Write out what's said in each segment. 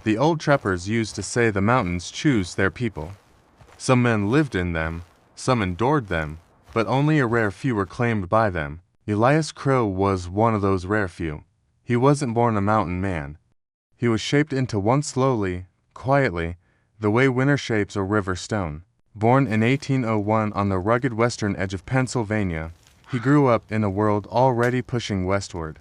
The old trappers used to say the mountains choose their people. Some men lived in them, some endured them, but only a rare few were claimed by them. Elias Crowe was one of those rare few. He wasn't born a mountain man. He was shaped into one slowly, quietly, the way winter shapes a river stone. Born in 1801 on the rugged western edge of Pennsylvania, he grew up in a world already pushing westward.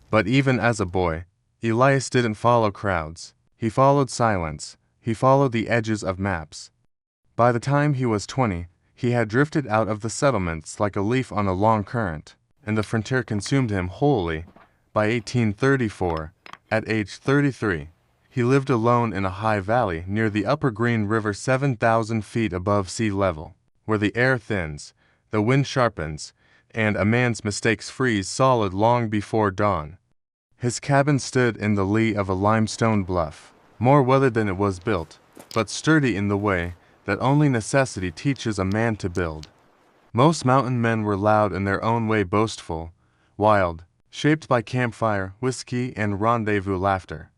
But even as a boy, Elias didn't follow crowds. He followed silence. He followed the edges of maps. By the time he was 20, he had drifted out of the settlements like a leaf on a long current, and the frontier consumed him wholly. By 1834, at age 33, he lived alone in a high valley near the upper Green River 7,000 feet above sea level, where the air thins, the wind sharpens, and a man's mistakes freeze solid long before dawn. His cabin stood in the lee of a limestone bluff, more weathered than it was built, but sturdy in the way that only necessity teaches a man to build. Most mountain men were loud in their own way, boastful, wild, shaped by campfire, whiskey, and rendezvous laughter.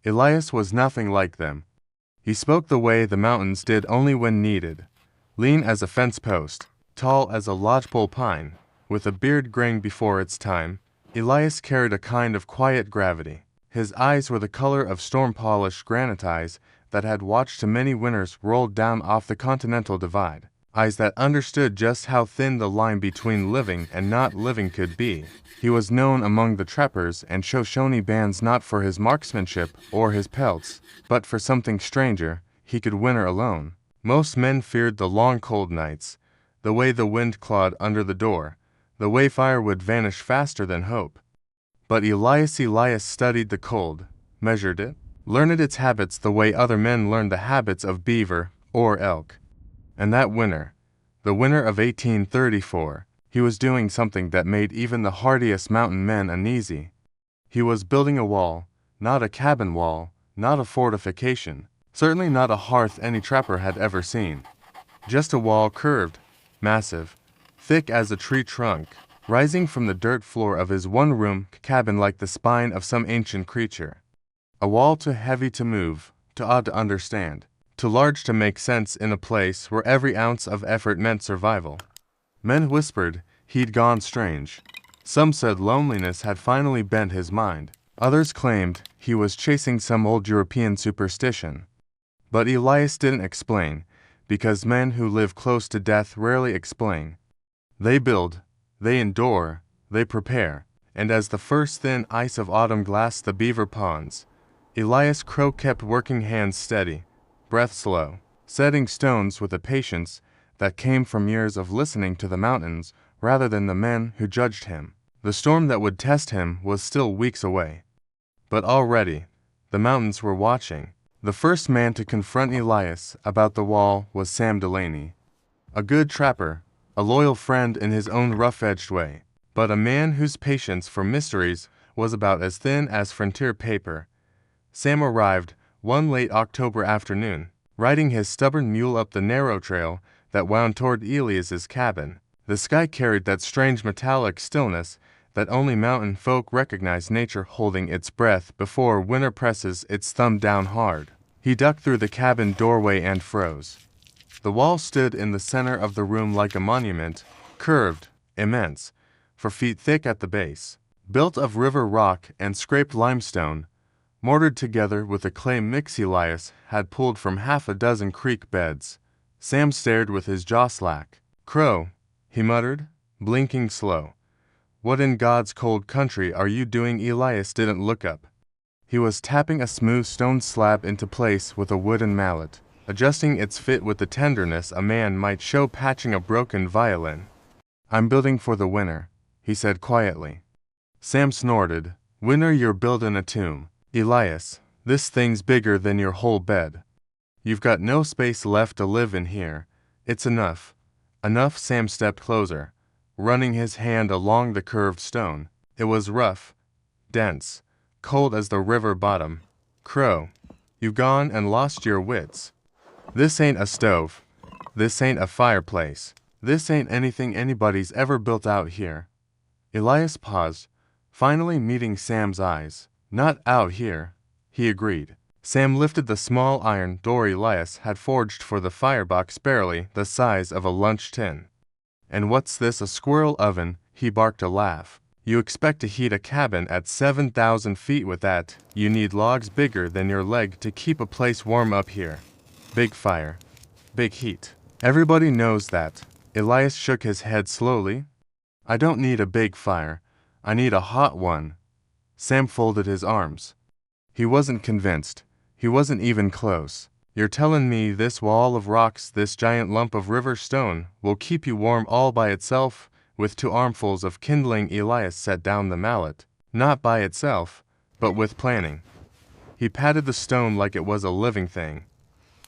Elias was nothing like them. He spoke the way the mountains did only when needed. Lean as a fence post, tall as a lodgepole pine, with a beard graying before its time, Elias carried a kind of quiet gravity. His eyes were the color of storm-polished granite that had watched many winters rolled down off the continental divide, eyes that understood just how thin the line between living and not living could be. He was known among the trappers and Shoshone bands not for his marksmanship or his pelts, but for something stranger. He could winter alone. Most men feared the long cold nights, the way the wind clawed under the door, the way fire would vanish faster than hope. But Elias studied the cold, measured it, learned its habits the way other men learned the habits of beaver or elk. And that winter, the winter of 1834, he was doing something that made even the hardiest mountain men uneasy. He was building a wall, not a cabin wall, not a fortification, certainly not a hearth any trapper had ever seen. Just a wall curved, massive, thick as a tree trunk, rising from the dirt floor of his one-room cabin like the spine of some ancient creature. A wall too heavy to move, too odd to understand, too large to make sense in a place where every ounce of effort meant survival. Men whispered he'd gone strange. Some said loneliness had finally bent his mind. Others claimed he was chasing some old European superstition. But Elias didn't explain, because men who live close to death rarely explain. They build, they endure, they prepare, and as the first thin ice of autumn glassed the beaver ponds, Elias Crowe kept working, hands steady, breath slow, setting stones with a patience that came from years of listening to the mountains rather than the men who judged him. The storm that would test him was still weeks away. But already, the mountains were watching. The first man to confront Elias about the wall was Sam Delaney. A good trapper, a loyal friend in his own rough-edged way, but a man whose patience for mysteries was about as thin as frontier paper. Sam arrived one late October afternoon, riding his stubborn mule up the narrow trail that wound toward Elias's cabin. The sky carried that strange metallic stillness that only mountain folk recognize, nature holding its breath before winter presses its thumb down hard. He ducked through the cabin doorway and froze. The wall stood in the center of the room like a monument, curved, immense, 4 feet thick at the base, built of river rock and scraped limestone, mortared together with a clay mix Elias had pulled from half a dozen creek beds. Sam stared with his jaw slack. "Crow," he muttered, blinking slow. "What in God's cold country are you doing?" Elias didn't look up. He was tapping a smooth stone slab into place with a wooden mallet, adjusting its fit with the tenderness a man might show patching a broken violin. "I'm building for the winter," he said quietly. Sam snorted. "Winter, you're building a tomb. Elias, this thing's bigger than your whole bed. You've got no space left to live in here. It's enough." Enough. Sam stepped closer, running his hand along the curved stone. It was rough, dense, cold as the river bottom. "Crow, you've gone and lost your wits. This ain't a stove. This ain't a fireplace. This ain't anything anybody's ever built out here." Elias paused, finally meeting Sam's eyes. "Not out here," he agreed. Sam lifted the small iron door Elias had forged for the firebox barely the size of a lunch tin. "And what's this, a squirrel oven?" he barked a laugh. "You expect to heat a cabin at 7,000 feet with that? You need logs bigger than your leg to keep a place warm up here. Big fire. Big heat. Everybody knows that." Elias shook his head slowly. "I don't need a big fire. I need a hot one." Sam folded his arms. He wasn't convinced. He wasn't even close. "You're telling me this wall of rocks, this giant lump of river stone, will keep you warm all by itself?" With 2 armfuls of kindling, Elias set down the mallet. "Not by itself, but with planning." He patted the stone like it was a living thing.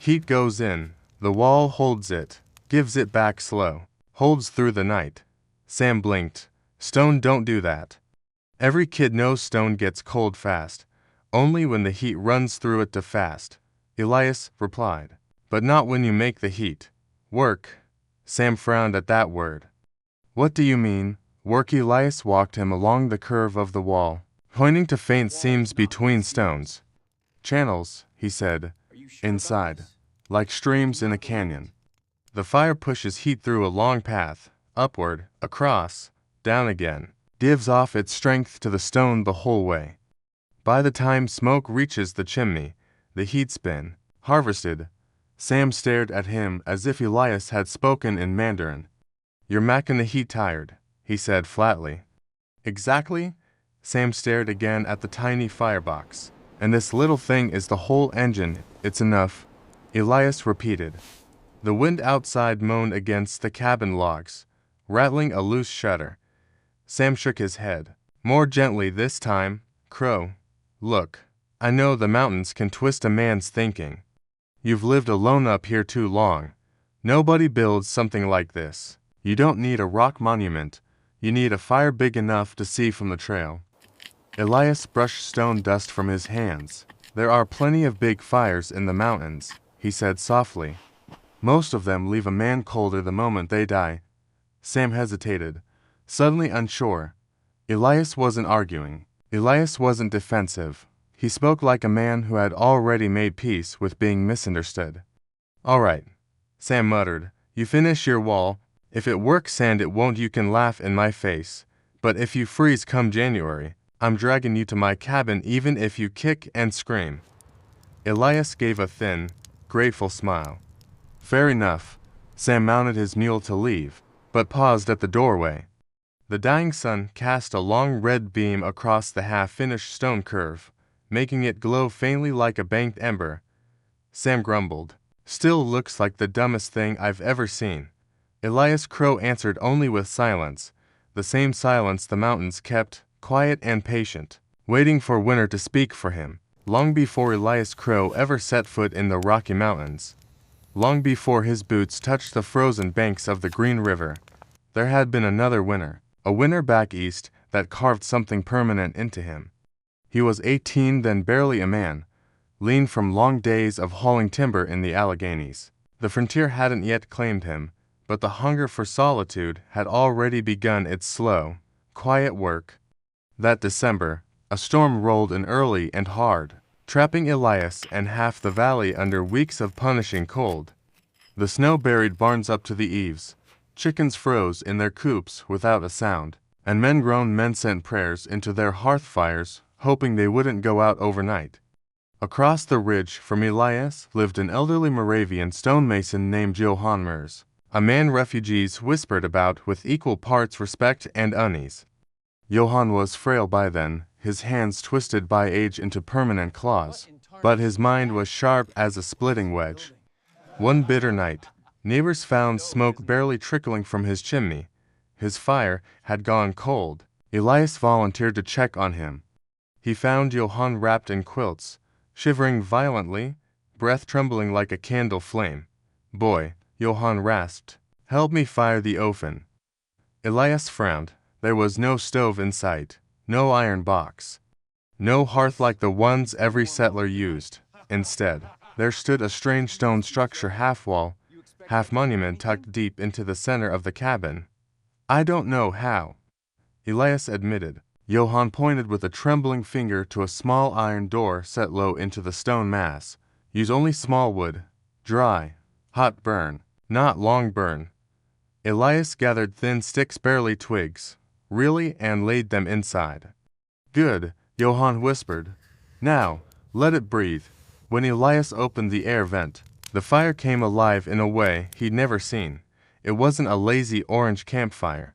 "Heat goes in, the wall holds it, gives it back slow, holds through the night." Sam blinked. "Stone don't do that." "Every kid knows stone gets cold fast, only when the heat runs through it too fast," Elias replied. "But not when you make the heat work." Sam frowned at that word. "What do you mean, work?" Elias walked him along the curve of the wall, pointing to faint seams between stones. "Channels," he said, "inside, like streams in a canyon. The fire pushes heat through a long path, upward, across, down again, gives off its strength to the stone the whole way. By the time smoke reaches the chimney, the heat's been harvested." Sam stared at him as if Elias had spoken in Mandarin. "You're making the heat tired," he said flatly. "Exactly." Sam stared again at the tiny firebox. "And this little thing is the whole engine. It's enough," Elias repeated. The wind outside moaned against the cabin logs, rattling a loose shutter. Sam shook his head. "More gently this time, Crow. Look, I know the mountains can twist a man's thinking. You've lived alone up here too long. Nobody builds something like this. You don't need a rock monument. You need a fire big enough to see from the trail." Elias brushed stone dust from his hands. "There are plenty of big fires in the mountains," he said softly. "Most of them leave a man colder the moment they die." Sam hesitated, suddenly unsure. Elias wasn't arguing. Elias wasn't defensive. He spoke like a man who had already made peace with being misunderstood. "All right," Sam muttered. "You finish your wall. If it works and it won't, you can laugh in my face. But if you freeze come January, I'm dragging you to my cabin even if you kick and scream." Elias gave a thin, grateful smile. "Fair enough." Sam mounted his mule to leave, but paused at the doorway. The dying sun cast a long red beam across the half-finished stone curve, making it glow faintly like a banked ember. Sam grumbled. "Still looks like the dumbest thing I've ever seen." Elias Crowe answered only with silence, the same silence the mountains kept, quiet and patient, waiting for winter to speak for him. Long before Elias Crowe ever set foot in the Rocky Mountains, long before his boots touched the frozen banks of the Green River, there had been another winter, a winter back east that carved something permanent into him. He was 18 then, barely a man, lean from long days of hauling timber in the Alleghenies. The frontier hadn't yet claimed him, but the hunger for solitude had already begun its slow, quiet work. That December, a storm rolled in early and hard, trapping Elias and half the valley under weeks of punishing cold. The snow buried barns up to the eaves, chickens froze in their coops without a sound, and grown men sent prayers into their hearth fires, hoping they wouldn't go out overnight. Across the ridge from Elias lived an elderly Moravian stonemason named Johann Mers, a man refugees whispered about with equal parts respect and unease. Johann was frail by then, his hands twisted by age into permanent claws, but his mind was sharp as a splitting wedge. One bitter night, neighbors found smoke barely trickling from his chimney. His fire had gone cold. Elias volunteered to check on him. He found Johann wrapped in quilts, shivering violently, breath trembling like a candle flame. "Boy," Johann rasped, "help me fire the oven." Elias frowned. There was no stove in sight, no iron box, no hearth like the ones every settler used. Instead, there stood a strange stone structure, half wall, half monument, tucked deep into the center of the cabin. "I don't know how," Elias admitted. Johann pointed with a trembling finger to a small iron door set low into the stone mass. Use only small wood. Dry. Hot burn. Not long burn. Elias gathered thin sticks, barely twigs. Really, and laid them inside. Good, Johann whispered. Now, let it breathe. When Elias opened the air vent, the fire came alive in a way he'd never seen. It wasn't a lazy orange campfire.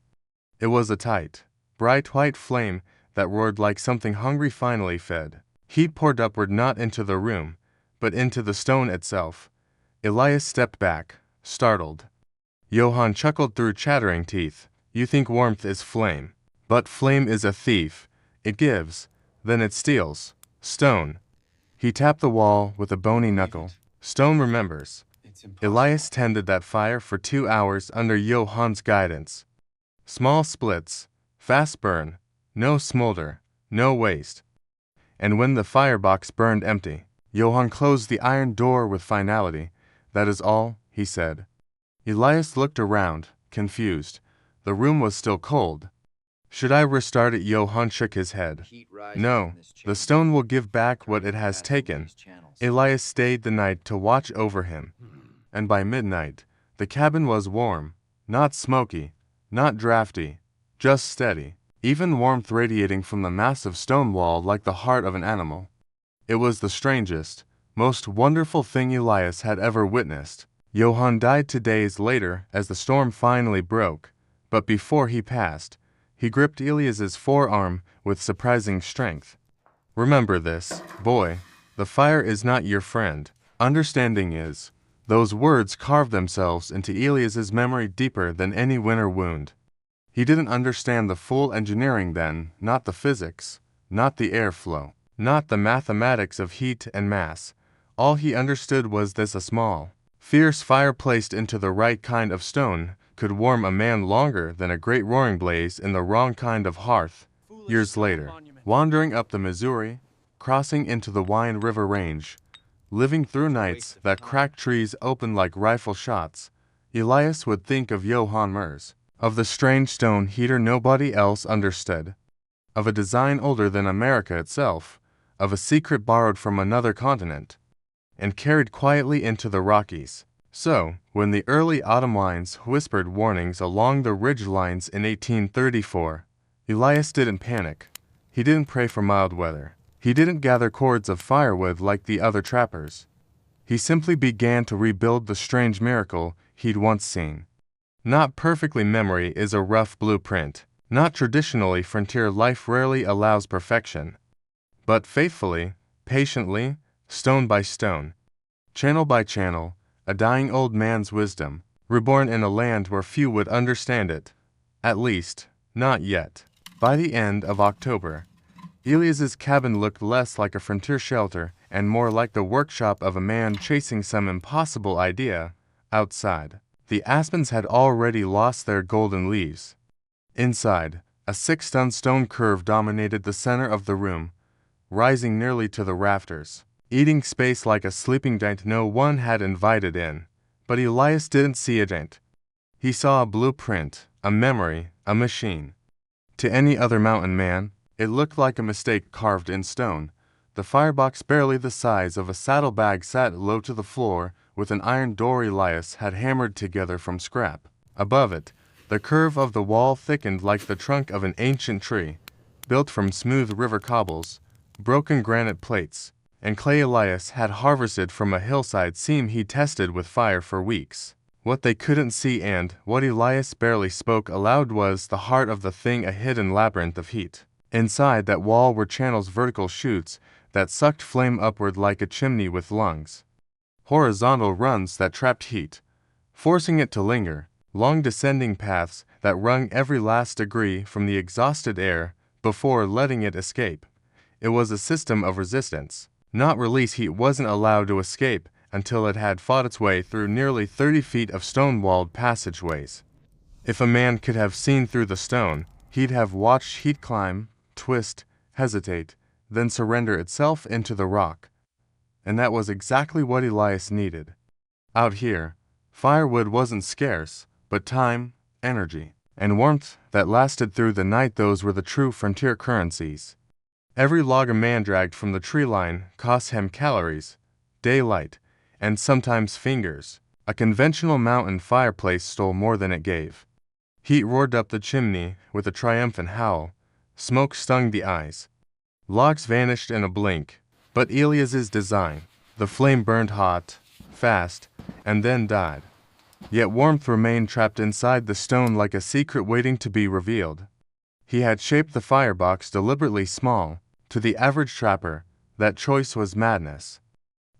It was a tight, bright white flame that roared like something hungry finally fed. Heat poured upward, not into the room, but into the stone itself. Elias stepped back, startled. Johann chuckled through chattering teeth. You think warmth is flame. But flame is a thief. It gives, then it steals. Stone. He tapped the wall with a bony knuckle. Stone remembers. Elias tended that fire for 2 hours under Johann's guidance. Small splits, fast burn, no smolder, no waste. And when the firebox burned empty, Johann closed the iron door with finality. That is all, he said. Elias looked around, confused. The room was still cold. Should I restart it? Johann shook his head. No, the stone will give back what it has taken. Elias stayed the night to watch over him. And by midnight, the cabin was warm, not smoky, not drafty, just steady, even warmth radiating from the massive stone wall like the heart of an animal. It was the strangest, most wonderful thing Elias had ever witnessed. Johann died 2 days later as the storm finally broke, but before he passed, he gripped Elias's forearm with surprising strength. Remember this, boy, the fire is not your friend, understanding is. Those words carved themselves into Elias's memory deeper than any winter wound. He didn't understand the full engineering then, not the physics, not the airflow, not the mathematics of heat and mass. All he understood was this: a small, fierce fire placed into the right kind of stone could warm a man longer than a great roaring blaze in the wrong kind of hearth. Years later, wandering up the Missouri, crossing into the Wine River Range, living through nights that cracked trees open like rifle shots, Elias would think of Johann Merz, of the strange stone heater nobody else understood, of a design older than America itself, of a secret borrowed from another continent, and carried quietly into the Rockies. So, when the early autumn winds whispered warnings along the ridge lines in 1834, Elias didn't panic. He didn't pray for mild weather. He didn't gather cords of firewood like the other trappers. He simply began to rebuild the strange miracle he'd once seen. Not perfectly. Memory is a rough blueprint. Not traditionally. Frontier life rarely allows perfection. But faithfully, patiently, stone by stone, channel by channel, a dying old man's wisdom, reborn in a land where few would understand it. At least, not yet. By the end of October, Elias's cabin looked less like a frontier shelter and more like the workshop of a man chasing some impossible idea. Outside, the aspens had already lost their golden leaves. Inside, a 6-ton stone curve dominated the center of the room, rising nearly to the rafters, eating space like a sleeping giant no one had invited in. But Elias didn't see a giant. He saw a blueprint, a memory, a machine. To any other mountain man, it looked like a mistake carved in stone. The firebox, barely the size of a saddlebag, sat low to the floor with an iron door Elias had hammered together from scrap. Above it, the curve of the wall thickened like the trunk of an ancient tree, built from smooth river cobbles, broken granite plates, and clay Elias had harvested from a hillside seam he tested with fire for weeks. What they couldn't see and what Elias barely spoke aloud was the heart of the thing, a hidden labyrinth of heat. Inside that wall were channels, vertical chutes that sucked flame upward like a chimney with lungs. Horizontal runs that trapped heat, forcing it to linger. Long descending paths that wrung every last degree from the exhausted air before letting it escape. It was a system of resistance, not release. Heat wasn't allowed to escape until it had fought its way through nearly 30 feet of stone-walled passageways. If a man could have seen through the stone, he'd have watched heat climb, twist, hesitate, then surrender itself into the rock. And that was exactly what Elias needed. Out here, firewood wasn't scarce, but time, energy, and warmth that lasted through the night. Those were the true frontier currencies. Every log a man dragged from the tree line cost him calories, daylight, and sometimes fingers. A conventional mountain fireplace stole more than it gave. Heat roared up the chimney with a triumphant howl. Smoke stung the eyes. Logs vanished in a blink, but Elias's design, the flame burned hot, fast, and then died. Yet warmth remained trapped inside the stone like a secret waiting to be revealed. He had shaped the firebox deliberately small. To the average trapper, that choice was madness.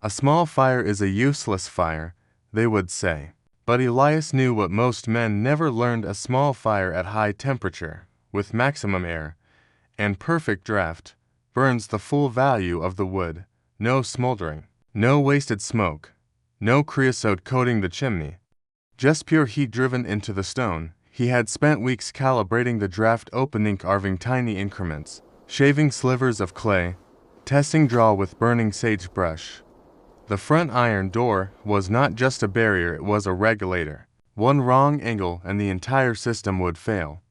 A small fire is a useless fire, they would say. But Elias knew what most men never learned: a small fire at high temperature, with maximum air and perfect draft, burns the full value of the wood. No smoldering, no wasted smoke, no creosote coating the chimney. Just pure heat driven into the stone. He had spent weeks calibrating the draft opening, carving tiny increments, shaving slivers of clay, testing draw with burning sagebrush. The front iron door was not just a barrier, it was a regulator. One wrong angle and the entire system would fail.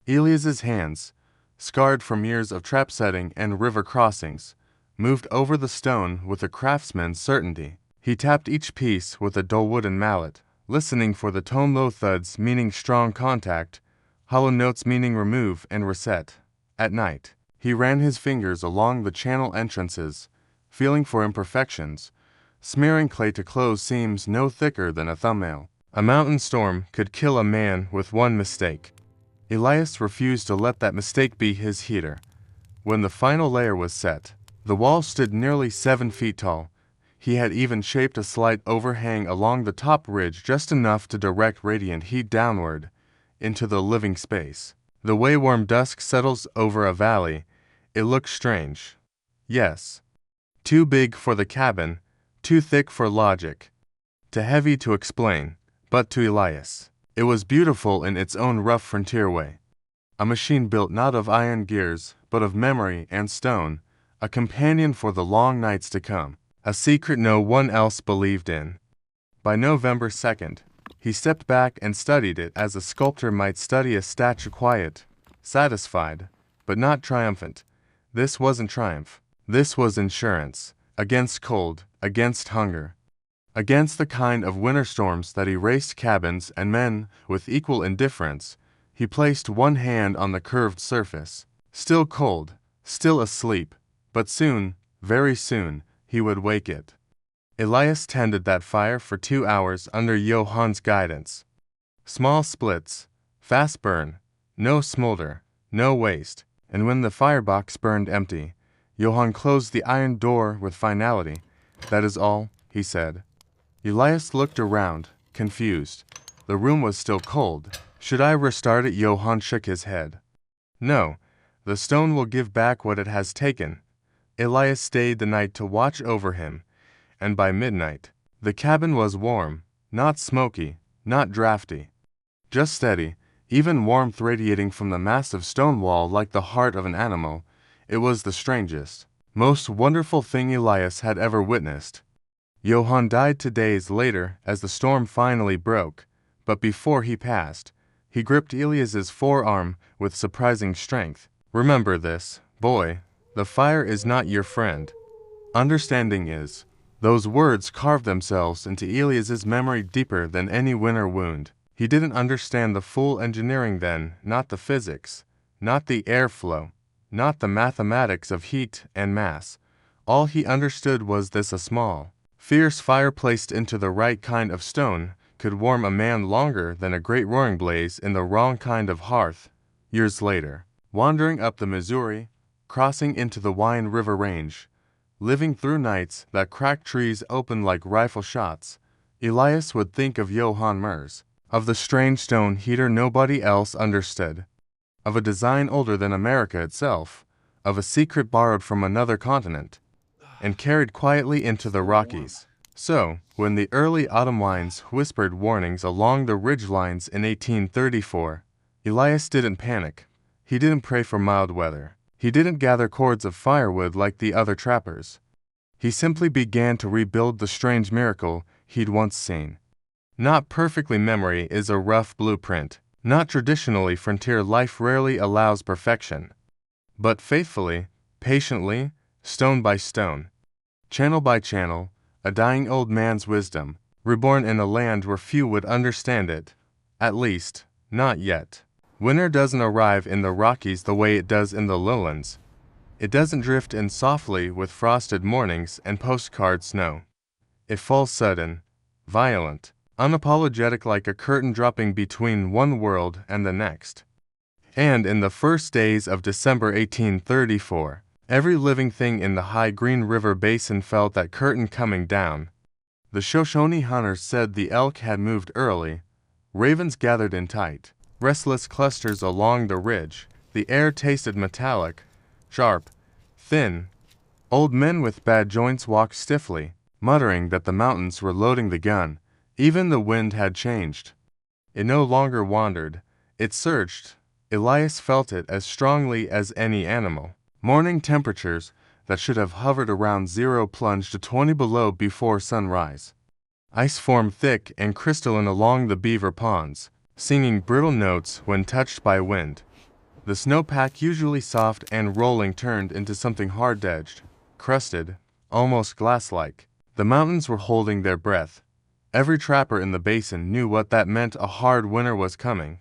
Elias's hands, scarred from years of trap setting and river crossings, moved over the stone with a craftsman's certainty. He tapped each piece with a dull wooden mallet, listening for the tone: low thuds meaning strong contact, hollow notes meaning remove and reset. At night, he ran his fingers along the channel entrances, feeling for imperfections, smearing clay to close seams no thicker than a thumbnail. A mountain storm could kill a man with one mistake. Elias refused to let that mistake be his heater. When the final layer was set, the wall stood nearly 7 feet tall. He had even shaped a slight overhang along the top ridge, just enough to direct radiant heat downward into the living space. The way warm dusk settles over a valley, it looked strange. Yes. Too big for the cabin, too thick for logic, too heavy to explain, but to Elias, it was beautiful in its own rough frontier way. A machine built not of iron gears, but of memory and stone, a companion for the long nights to come, a secret no one else believed in. By November 2nd, he stepped back and studied it as a sculptor might study a statue, quiet, satisfied, but not triumphant. This wasn't triumph. This was insurance. Against cold, against hunger, against the kind of winter storms that erased cabins and men with equal indifference. He placed one hand on the curved surface. Still cold, still asleep, but soon, very soon, he would wake it. Elias tended that fire for 2 hours under Johann's guidance. Small splits, fast burn, no smolder, no waste, and when the firebox burned empty, Johann closed the iron door with finality. "That is all," he said. Elias looked around, confused. The room was still cold. "Should I restart it?" Johann shook his head. "No, the stone will give back what it has taken." Elias stayed the night to watch over him, and by midnight, the cabin was warm, not smoky, not drafty, just steady, even warmth radiating from the massive stone wall like the heart of an animal. It was the strangest, most wonderful thing Elias had ever witnessed. Johann died 2 days later as the storm finally broke, but before he passed, he gripped Elias's forearm with surprising strength. "Remember this, boy, the fire is not your friend. Understanding is." Those words carved themselves into Elias's memory deeper than any winter wound. He didn't understand the full engineering then, not the physics, not the airflow, not the mathematics of heat and mass. All he understood was this: a small, fierce fire placed into the right kind of stone could warm a man longer than a great roaring blaze in the wrong kind of hearth. Years later, wandering up the Missouri, crossing into the Wine River Range, living through nights that cracked trees open like rifle shots, Elias would think of Johann Merz, of the strange stone heater nobody else understood, of a design older than America itself, of a secret borrowed from another continent, and carried quietly into the Rockies. So, when the early autumn winds whispered warnings along the ridgelines in 1834, Elias didn't panic. He didn't pray for mild weather. He didn't gather cords of firewood like the other trappers. He simply began to rebuild the strange miracle he'd once seen. Not perfectly. Memory is a rough blueprint. Not traditionally, frontier life rarely allows perfection. But faithfully, patiently, stone by stone, channel by channel, a dying old man's wisdom, reborn in a land where few would understand it. At least, not yet. Winter doesn't arrive in the Rockies the way it does in the lowlands. It doesn't drift in softly with frosted mornings and postcard snow. It falls sudden, violent, unapologetic, like a curtain dropping between one world and the next. And in the first days of December 1834, every living thing in the high Green River Basin felt that curtain coming down. The Shoshone hunters said the elk had moved early. Ravens gathered in tight, restless clusters along the ridge. The air tasted metallic, sharp, thin. Old men with bad joints walked stiffly, muttering that the mountains were loading the gun. Even the wind had changed. It no longer wandered, it surged. Elias felt it as strongly as any animal. Morning temperatures that should have hovered around zero plunged to 20 below before sunrise. Ice formed thick and crystalline along the beaver ponds, singing brittle notes when touched by wind. The snowpack, usually soft and rolling, turned into something hard-edged, crusted, almost glass-like. The mountains were holding their breath. Every trapper in the basin knew what that meant. A hard winter was coming.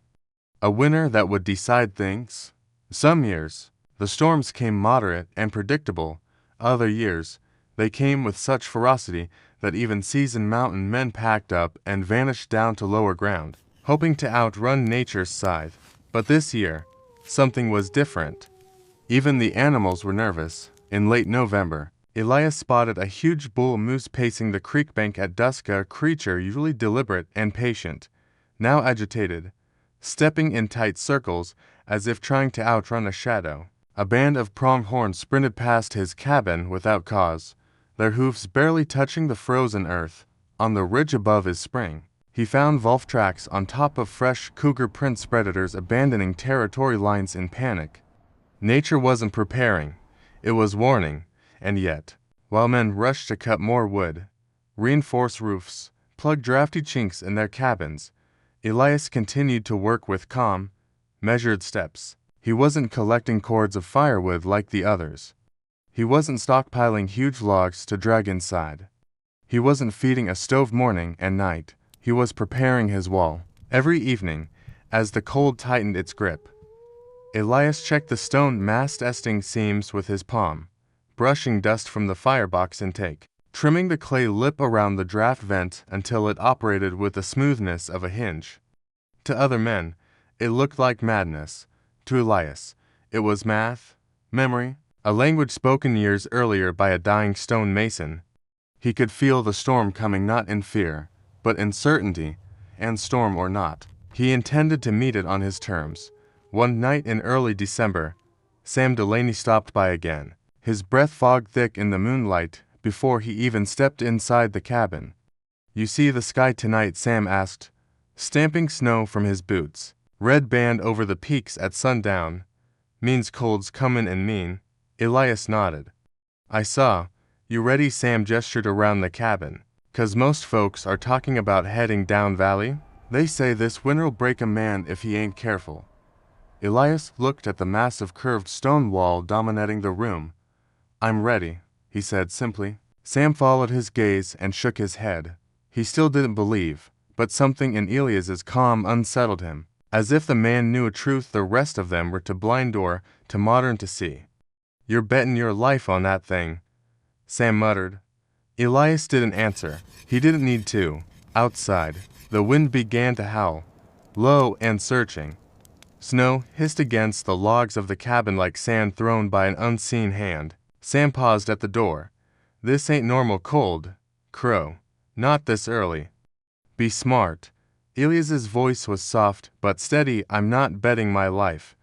A winter that would decide things. Some years, the storms came moderate and predictable. Other years, they came with such ferocity that even seasoned mountain men packed up and vanished down to lower ground, hoping to outrun nature's scythe. But this year, something was different. Even the animals were nervous. In late November, Elias spotted a huge bull moose pacing the creek bank at dusk, a creature usually deliberate and patient, now agitated, stepping in tight circles as if trying to outrun a shadow. A band of pronghorns sprinted past his cabin without cause, their hoofs barely touching the frozen earth. On the ridge above his spring, he found wolf tracks on top of fresh cougar prints, predators abandoning territory lines in panic. Nature wasn't preparing, it was warning. And yet, while men rushed to cut more wood, reinforce roofs, plug drafty chinks in their cabins, Elias continued to work with calm, measured steps. He wasn't collecting cords of firewood like the others. He wasn't stockpiling huge logs to drag inside. He wasn't feeding a stove morning and night. He was preparing his wall. Every evening, as the cold tightened its grip, Elias checked the stone mast-esting seams with his palm, brushing dust from the firebox intake, trimming the clay lip around the draft vent until it operated with the smoothness of a hinge. To other men, it looked like madness. To Elias, it was math, memory, a language spoken years earlier by a dying stone mason. He could feel the storm coming, not in fear, but in certainty, and storm or not, he intended to meet it on his terms. One night in early December, Sam Delaney stopped by again, his breath fog thick in the moonlight, before he even stepped inside the cabin. "You see the sky tonight?" Sam asked, stamping snow from his boots. "Red band over the peaks at sundown. Means cold's comin' and mean." Elias nodded. "I saw. You ready?" Sam gestured around the cabin. "'Cause most folks are talking about heading down valley. They say this winter'll break a man if he ain't careful." Elias looked at the massive curved stone wall dominating the room. "I'm ready," he said simply. Sam followed his gaze and shook his head. He still didn't believe, but something in Elias's calm unsettled him, as if the man knew a truth the rest of them were too blind or too modern to see. "You're betting your life on that thing," Sam muttered. Elias didn't answer. He didn't need to. Outside, the wind began to howl, low and searching. Snow hissed against the logs of the cabin like sand thrown by an unseen hand. Sam paused at the door. "This ain't normal cold, Crow. Not this early. Be smart." Elias's voice was soft but steady. "I'm not betting my life,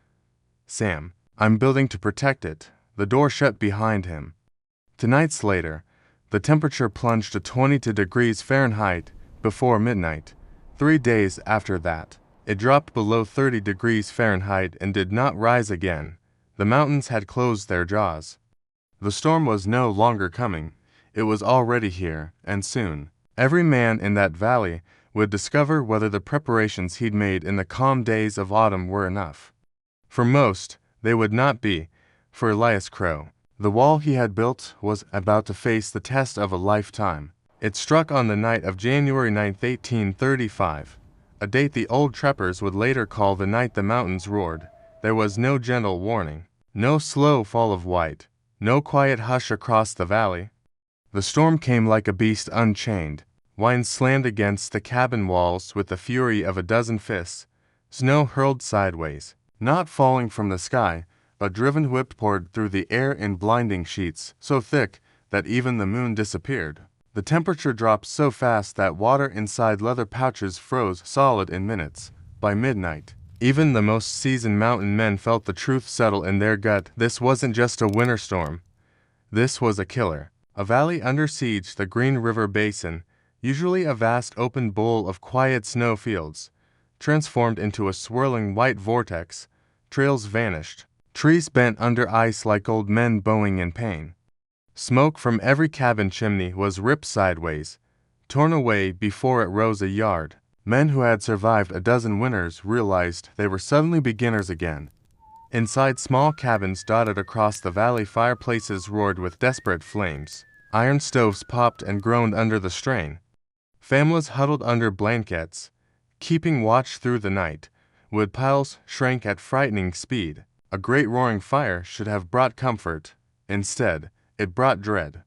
Sam. I'm building to protect it." The door shut behind him. 2 nights later, the temperature plunged to 22 degrees Fahrenheit before midnight. 3 days after that, it dropped below 30 degrees Fahrenheit and did not rise again. The mountains had closed their jaws. The storm was no longer coming. It was already here, and soon. Every man in that valley would discover whether the preparations he'd made in the calm days of autumn were enough. For most, they would not be. For Elias Crowe, the wall he had built was about to face the test of a lifetime. It struck on the night of January 9, 1835, a date the old trappers would later call the night the mountains roared. There was no gentle warning, no slow fall of white, no quiet hush across the valley. The storm came like a beast unchained. Wine slammed against the cabin walls with the fury of a dozen fists. Snow hurled sideways, not falling from the sky, but driven whipped poured through the air in blinding sheets, so thick that even the moon disappeared. The temperature dropped so fast that water inside leather pouches froze solid in minutes. By midnight, even the most seasoned mountain men felt the truth settle in their gut. This wasn't just a winter storm. This was a killer. A valley under siege, the Green River Basin, usually a vast open bowl of quiet snow fields, transformed into a swirling white vortex. Trails vanished. Trees bent under ice like old men bowing in pain. Smoke from every cabin chimney was ripped sideways, torn away before it rose a yard. Men who had survived a dozen winters realized they were suddenly beginners again. Inside small cabins dotted across the valley, fireplaces roared with desperate flames. Iron stoves popped and groaned under the strain. Families huddled under blankets, keeping watch through the night. Wood piles shrank at frightening speed. A great roaring fire should have brought comfort. Instead, it brought dread.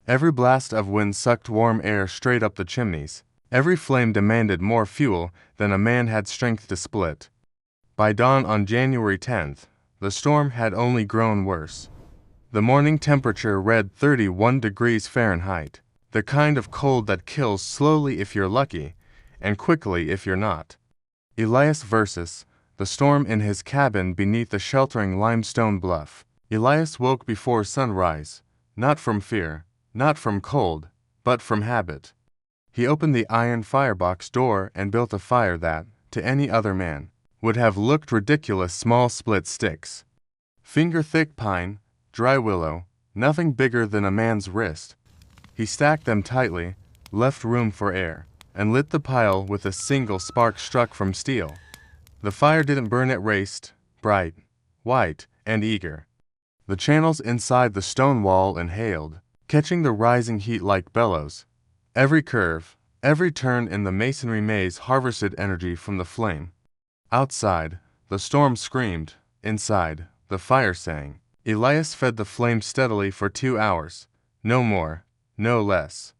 Every blast of wind sucked warm air straight up the chimneys. Every flame demanded more fuel than a man had strength to split. By dawn on January 10th, the storm had only grown worse. The morning temperature read 31 degrees Fahrenheit, the kind of cold that kills slowly if you're lucky, and quickly if you're not. Elias versus the storm in his cabin beneath the sheltering limestone bluff. Elias woke before sunrise, not from fear, not from cold, but from habit. He opened the iron firebox door and built a fire that, to any other man, would have looked ridiculous. Small split sticks, finger-thick pine, dry willow, nothing bigger than a man's wrist. He stacked them tightly, left room for air, and lit the pile with a single spark struck from steel. The fire didn't burn, it raced, bright, white, and eager. The channels inside the stone wall inhaled, catching the rising heat like bellows. Every curve, every turn in the masonry maze harvested energy from the flame. Outside, the storm screamed. Inside, the fire sang. Elias fed the flame steadily for 2 hours, no more, no less.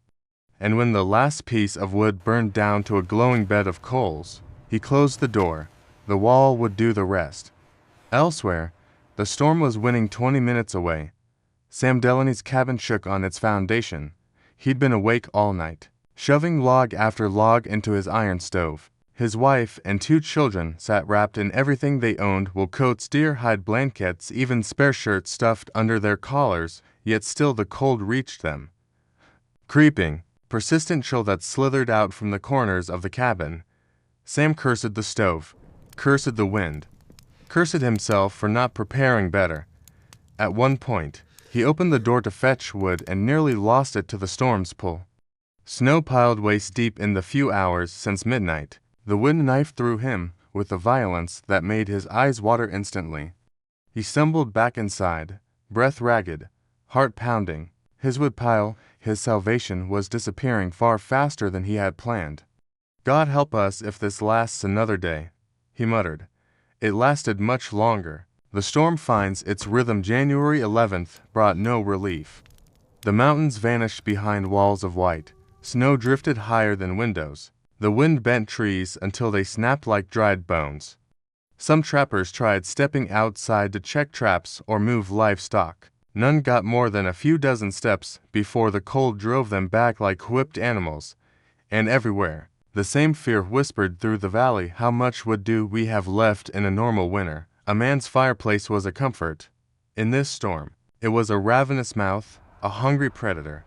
And when the last piece of wood burned down to a glowing bed of coals, he closed the door. The wall would do the rest. Elsewhere, the storm was winning 20 minutes away. Sam Delaney's cabin shook on its foundation. He'd been awake all night, shoving log after log into his iron stove. His wife and 2 children sat wrapped in everything they owned: wool coats, deer hide blankets, even spare shirts stuffed under their collars, yet still the cold reached them. Creeping, persistent chill that slithered out from the corners of the cabin. Sam cursed the stove, cursed the wind, cursed himself for not preparing better. At one point, he opened the door to fetch wood and nearly lost it to the storm's pull. Snow piled waist deep in the few hours since midnight. The wind knifed through him with a violence that made his eyes water instantly. He stumbled back inside, breath ragged, heart pounding. His wood pile, his salvation, was disappearing far faster than he had planned. "God help us if this lasts another day," he muttered. It lasted much longer. The storm finds its rhythm. January 11th brought no relief. The mountains vanished behind walls of white. Snow drifted higher than windows. The wind bent trees until they snapped like dried bones. Some trappers tried stepping outside to check traps or move livestock. None got more than a few dozen steps before the cold drove them back like whipped animals. And everywhere, the same fear whispered through the valley: how much wood do we have left in a normal winter? A man's fireplace was a comfort. In this storm, it was a ravenous mouth, a hungry predator.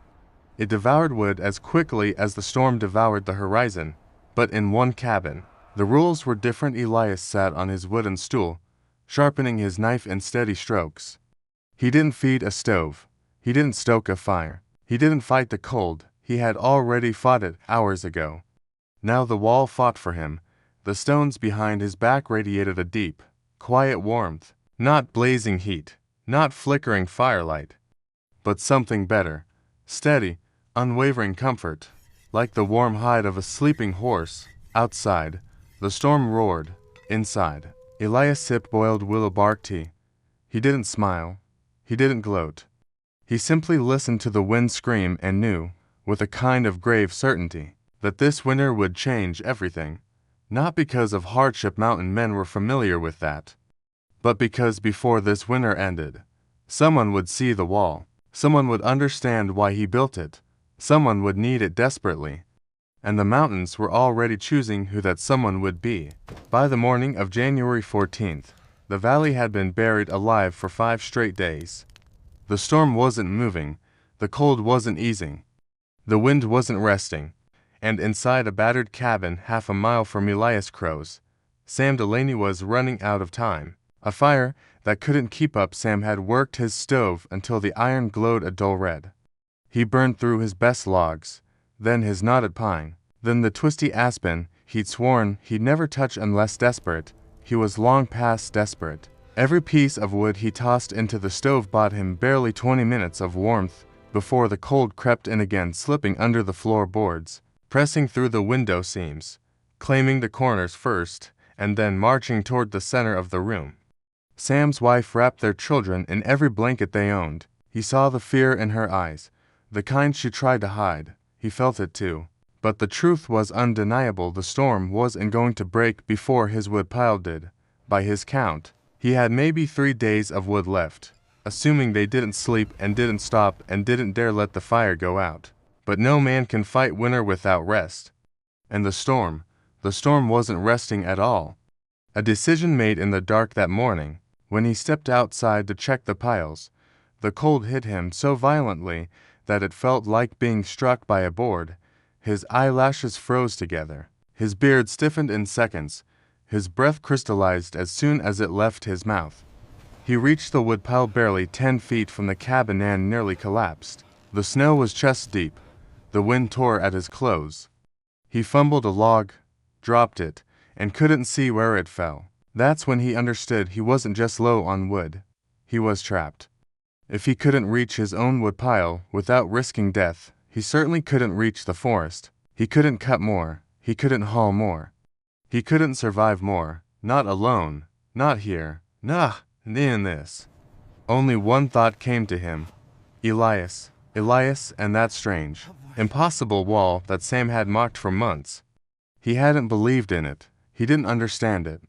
It devoured wood as quickly as the storm devoured the horizon. But in one cabin, the rules were different. Elias sat on his wooden stool, sharpening his knife in steady strokes. He didn't feed a stove. He didn't stoke a fire. He didn't fight the cold. He had already fought it hours ago. Now the wall fought for him. The stones behind his back radiated a deep, quiet warmth, not blazing heat, not flickering firelight, but something better, steady, unwavering comfort, like the warm hide of a sleeping horse. Outside, the storm roared. Inside, Elias sipped boiled willow bark tea. He didn't smile. He didn't gloat. He simply listened to the wind scream and knew, with a kind of grave certainty, that this winter would change everything. Not because of hardship, mountain men were familiar with that, but because before this winter ended, someone would see the wall, someone would understand why he built it, someone would need it desperately, and the mountains were already choosing who that someone would be. By the morning of January 14th, the valley had been buried alive for 5 straight days. The storm wasn't moving, the cold wasn't easing, the wind wasn't resting, and inside a battered cabin half a mile from Elias Crowe's, Sam Delaney was running out of time. A fire that couldn't keep up. Sam had worked his stove until the iron glowed a dull red. He burned through his best logs, then his knotted pine, then the twisty aspen he'd sworn he'd never touch unless desperate. He was long past desperate. Every piece of wood he tossed into the stove bought him barely 20 minutes of warmth before the cold crept in again, slipping under the floorboards, pressing through the window seams, claiming the corners first, and then marching toward the center of the room. Sam's wife wrapped their children in every blanket they owned. He saw the fear in her eyes, the kind she tried to hide. He felt it too. But the truth was undeniable. The storm wasn't going to break before his woodpile did. By his count, he had maybe 3 days of wood left, assuming they didn't sleep and didn't stop and didn't dare let the fire go out. But no man can fight winter without rest. And the storm wasn't resting at all. A decision made in the dark that morning, when he stepped outside to check the piles, the cold hit him so violently that it felt like being struck by a board. His eyelashes froze together. His beard stiffened in seconds. His breath crystallized as soon as it left his mouth. He reached the woodpile barely 10 feet from the cabin and nearly collapsed. The snow was chest deep. The wind tore at his clothes. He fumbled a log, dropped it, and couldn't see where it fell. That's when he understood he wasn't just low on wood. He was trapped. If he couldn't reach his own woodpile without risking death, he certainly couldn't reach the forest. He couldn't cut more. He couldn't haul more. He couldn't survive more. Not alone. Not here. Not in this. Only one thought came to him. Elias. Elias and that strange, impossible wall that Sam had mocked for months. He hadn't believed in it. He didn't understand it.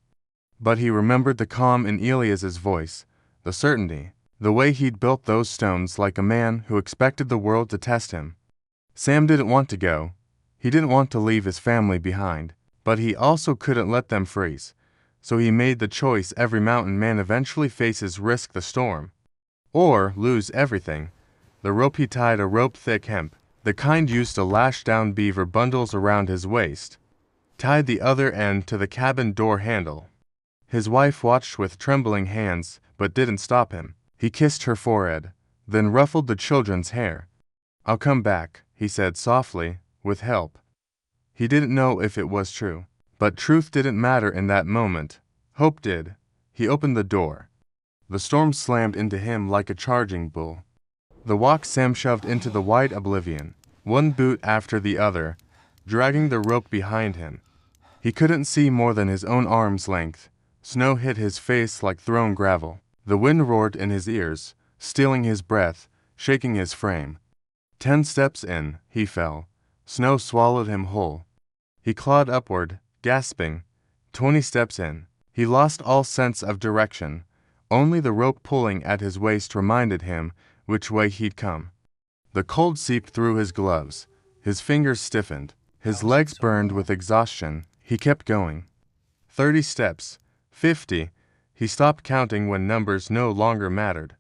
But he remembered the calm in Elias's voice, the certainty, the way he'd built those stones like a man who expected the world to test him. Sam didn't want to go. He didn't want to leave his family behind, but he also couldn't let them freeze. So he made the choice every mountain man eventually faces: risk the storm, or lose everything. The rope he tied, a rope thick hemp, the kind used to lash down beaver bundles around his waist, tied the other end to the cabin door handle. His wife watched with trembling hands, but didn't stop him. He kissed her forehead, then ruffled the children's hair. "I'll come back," he said softly, "with help." He didn't know if it was true, but truth didn't matter in that moment. Hope did. He opened the door. The storm slammed into him like a charging bull. The walk Sam shoved into the white oblivion, one boot after the other, dragging the rope behind him. He couldn't see more than his own arm's length. Snow hit his face like thrown gravel. The wind roared in his ears, stealing his breath, shaking his frame. 10 steps in, he fell. Snow swallowed him whole. He clawed upward, gasping. 20 steps in. He lost all sense of direction. Only the rope pulling at his waist reminded him which way he'd come. The cold seeped through his gloves. His fingers stiffened. His legs burned with exhaustion. He kept going. 30 steps. 50. He stopped counting when numbers no longer mattered.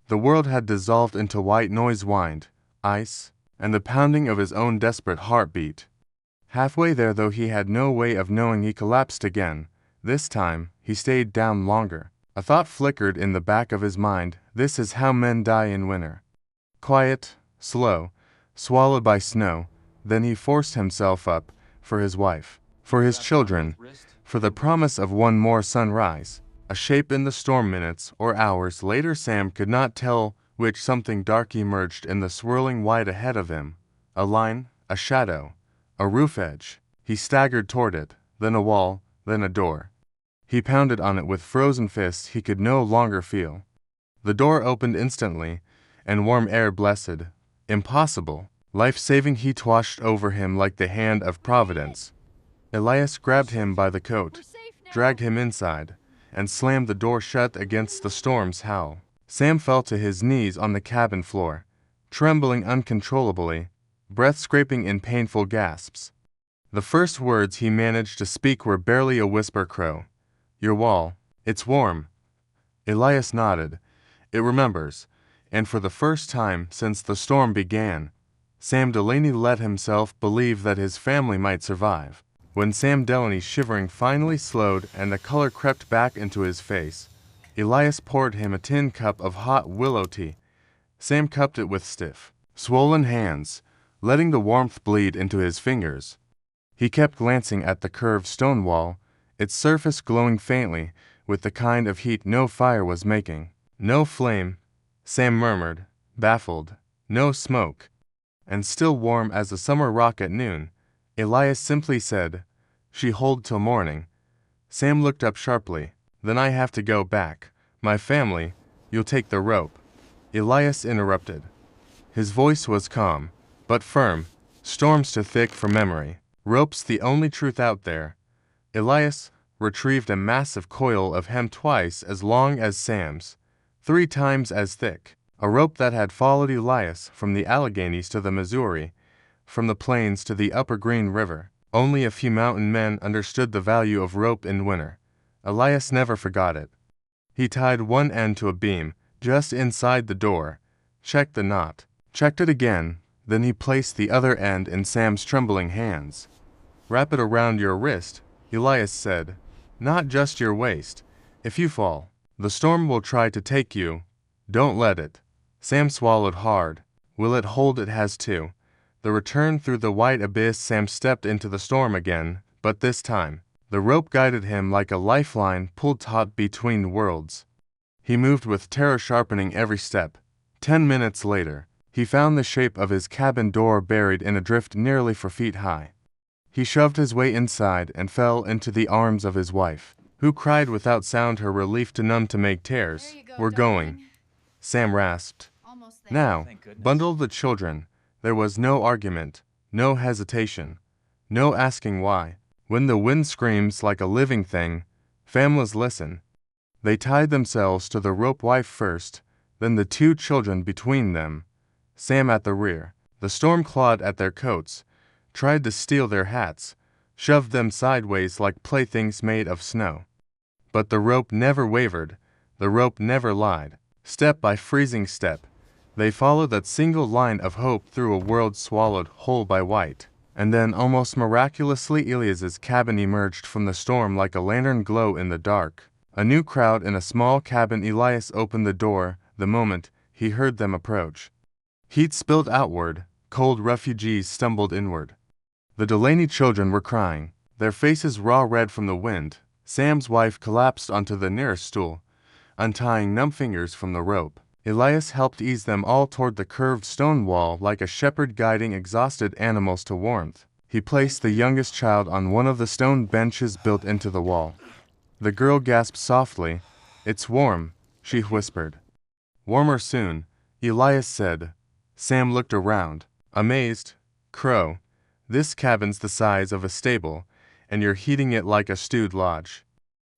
The world had dissolved into white noise, wind, ice, and the pounding of his own desperate heartbeat. Halfway there, though, he had no way of knowing, he collapsed again. This time, he stayed down longer. A thought flickered in the back of his mind: this is how men die in winter. Quiet, slow, swallowed by snow. Then he forced himself up, for his wife, for his children, for the promise of one more sunrise. A shape in the storm. Minutes or hours later, Sam could not tell which. Something dark emerged in the swirling white ahead of him. A line, a shadow, a roof edge. He staggered toward it, then a wall, then a door. He pounded on it with frozen fists he could no longer feel. The door opened instantly, and warm air, blessed, impossible, life-saving heat washed over him like the hand of Providence. Elias grabbed him by the coat, dragged him inside, and slammed the door shut against the storm's howl. Sam fell to his knees on the cabin floor, trembling uncontrollably, breath scraping in painful gasps. The first words he managed to speak were barely a whisper. "Crow, your wall, it's warm." Elias nodded. "It remembers," and for the first time since the storm began, Sam Delaney let himself believe that his family might survive. When Sam Delaney's shivering finally slowed and the color crept back into his face, Elias poured him a tin cup of hot willow tea. Sam cupped it with stiff, swollen hands, letting the warmth bleed into his fingers. He kept glancing at the curved stone wall, its surface glowing faintly with the kind of heat no fire was making. "No flame," Sam murmured, baffled. "No smoke." "And still warm as a summer rock at noon," Elias simply said. "She hold till morning." Sam looked up sharply. "Then I have to go back. My family, you'll take the rope." Elias interrupted. His voice was calm, but firm. "Storm's too thick for memory. Rope's the only truth out there." Elias retrieved a massive coil of hemp twice as long as Sam's, 3 times as thick. A rope that had followed Elias from the Alleghenies to the Missouri, from the plains to the upper Green River. Only a few mountain men understood the value of rope in winter. Elias never forgot it. He tied one end to a beam just inside the door, checked the knot, checked it again, then he placed the other end in Sam's trembling hands. "Wrap it around your wrist," Elias said. "Not just your waist. If you fall, the storm will try to take you. Don't let it." Sam swallowed hard. "Will it hold?" "It has to." The return through the white abyss. Sam stepped into the storm again, but this time, the rope guided him like a lifeline pulled taut between worlds. He moved with terror sharpening every step. 10 minutes later, he found the shape of his cabin door buried in a drift nearly 4 feet high. He shoved his way inside and fell into the arms of his wife, who cried without sound, her relief too numb to make tears. "We're going," Sam rasped. "Now, bundle the children." There was no argument, no hesitation, no asking why. When the wind screams like a living thing, families listen. They tied themselves to the rope, wife first, then the 2 children between them, Sam at the rear. The storm clawed at their coats, tried to steal their hats, shoved them sideways like playthings made of snow. But the rope never wavered, the rope never lied. Step by freezing step, they followed that single line of hope through a world swallowed whole by white. And then, almost miraculously, Elias's cabin emerged from the storm like a lantern glow in the dark. A new crowd in a small cabin. Elias opened the door the moment he heard them approach. Heat spilled outward, cold refugees stumbled inward. The Delaney children were crying, their faces raw red from the wind. Sam's wife collapsed onto the nearest stool, untying numb fingers from the rope. Elias helped ease them all toward the curved stone wall like a shepherd guiding exhausted animals to warmth. He placed the youngest child on one of the stone benches built into the wall. The girl gasped softly. "It's warm," she whispered. "Warmer soon," Elias said. Sam looked around, amazed. "Crow, this cabin's the size of a stable, and you're heating it like a stewed lodge."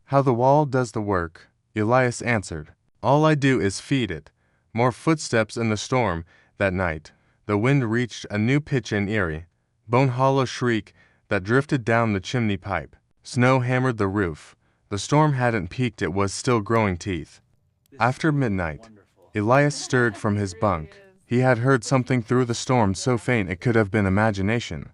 "How the wall does the work," Elias answered. "All I do is feed it." More footsteps in the storm. That night, the wind reached a new pitch and eerie, bone-hollow shriek that drifted down the chimney pipe. Snow hammered the roof. The storm hadn't peaked, it was still growing teeth. After midnight, Elias stirred from his bunk. He had heard something through the storm so faint it could have been imagination.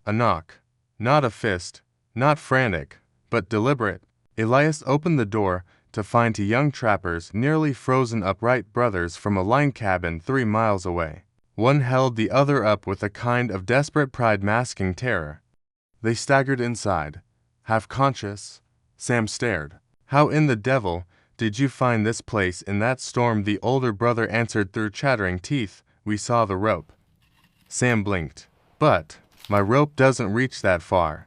A knock. Not a fist, not frantic, but deliberate. Elias opened the door to find 2 young trappers, nearly frozen upright brothers from a line cabin 3 miles away. One held the other up with a kind of desperate pride masking terror. They staggered inside. Half conscious, Sam stared. "How in the devil did you find this place in that storm?" the older brother answered through chattering teeth. "We saw the rope." Sam blinked. "But my rope doesn't reach that far."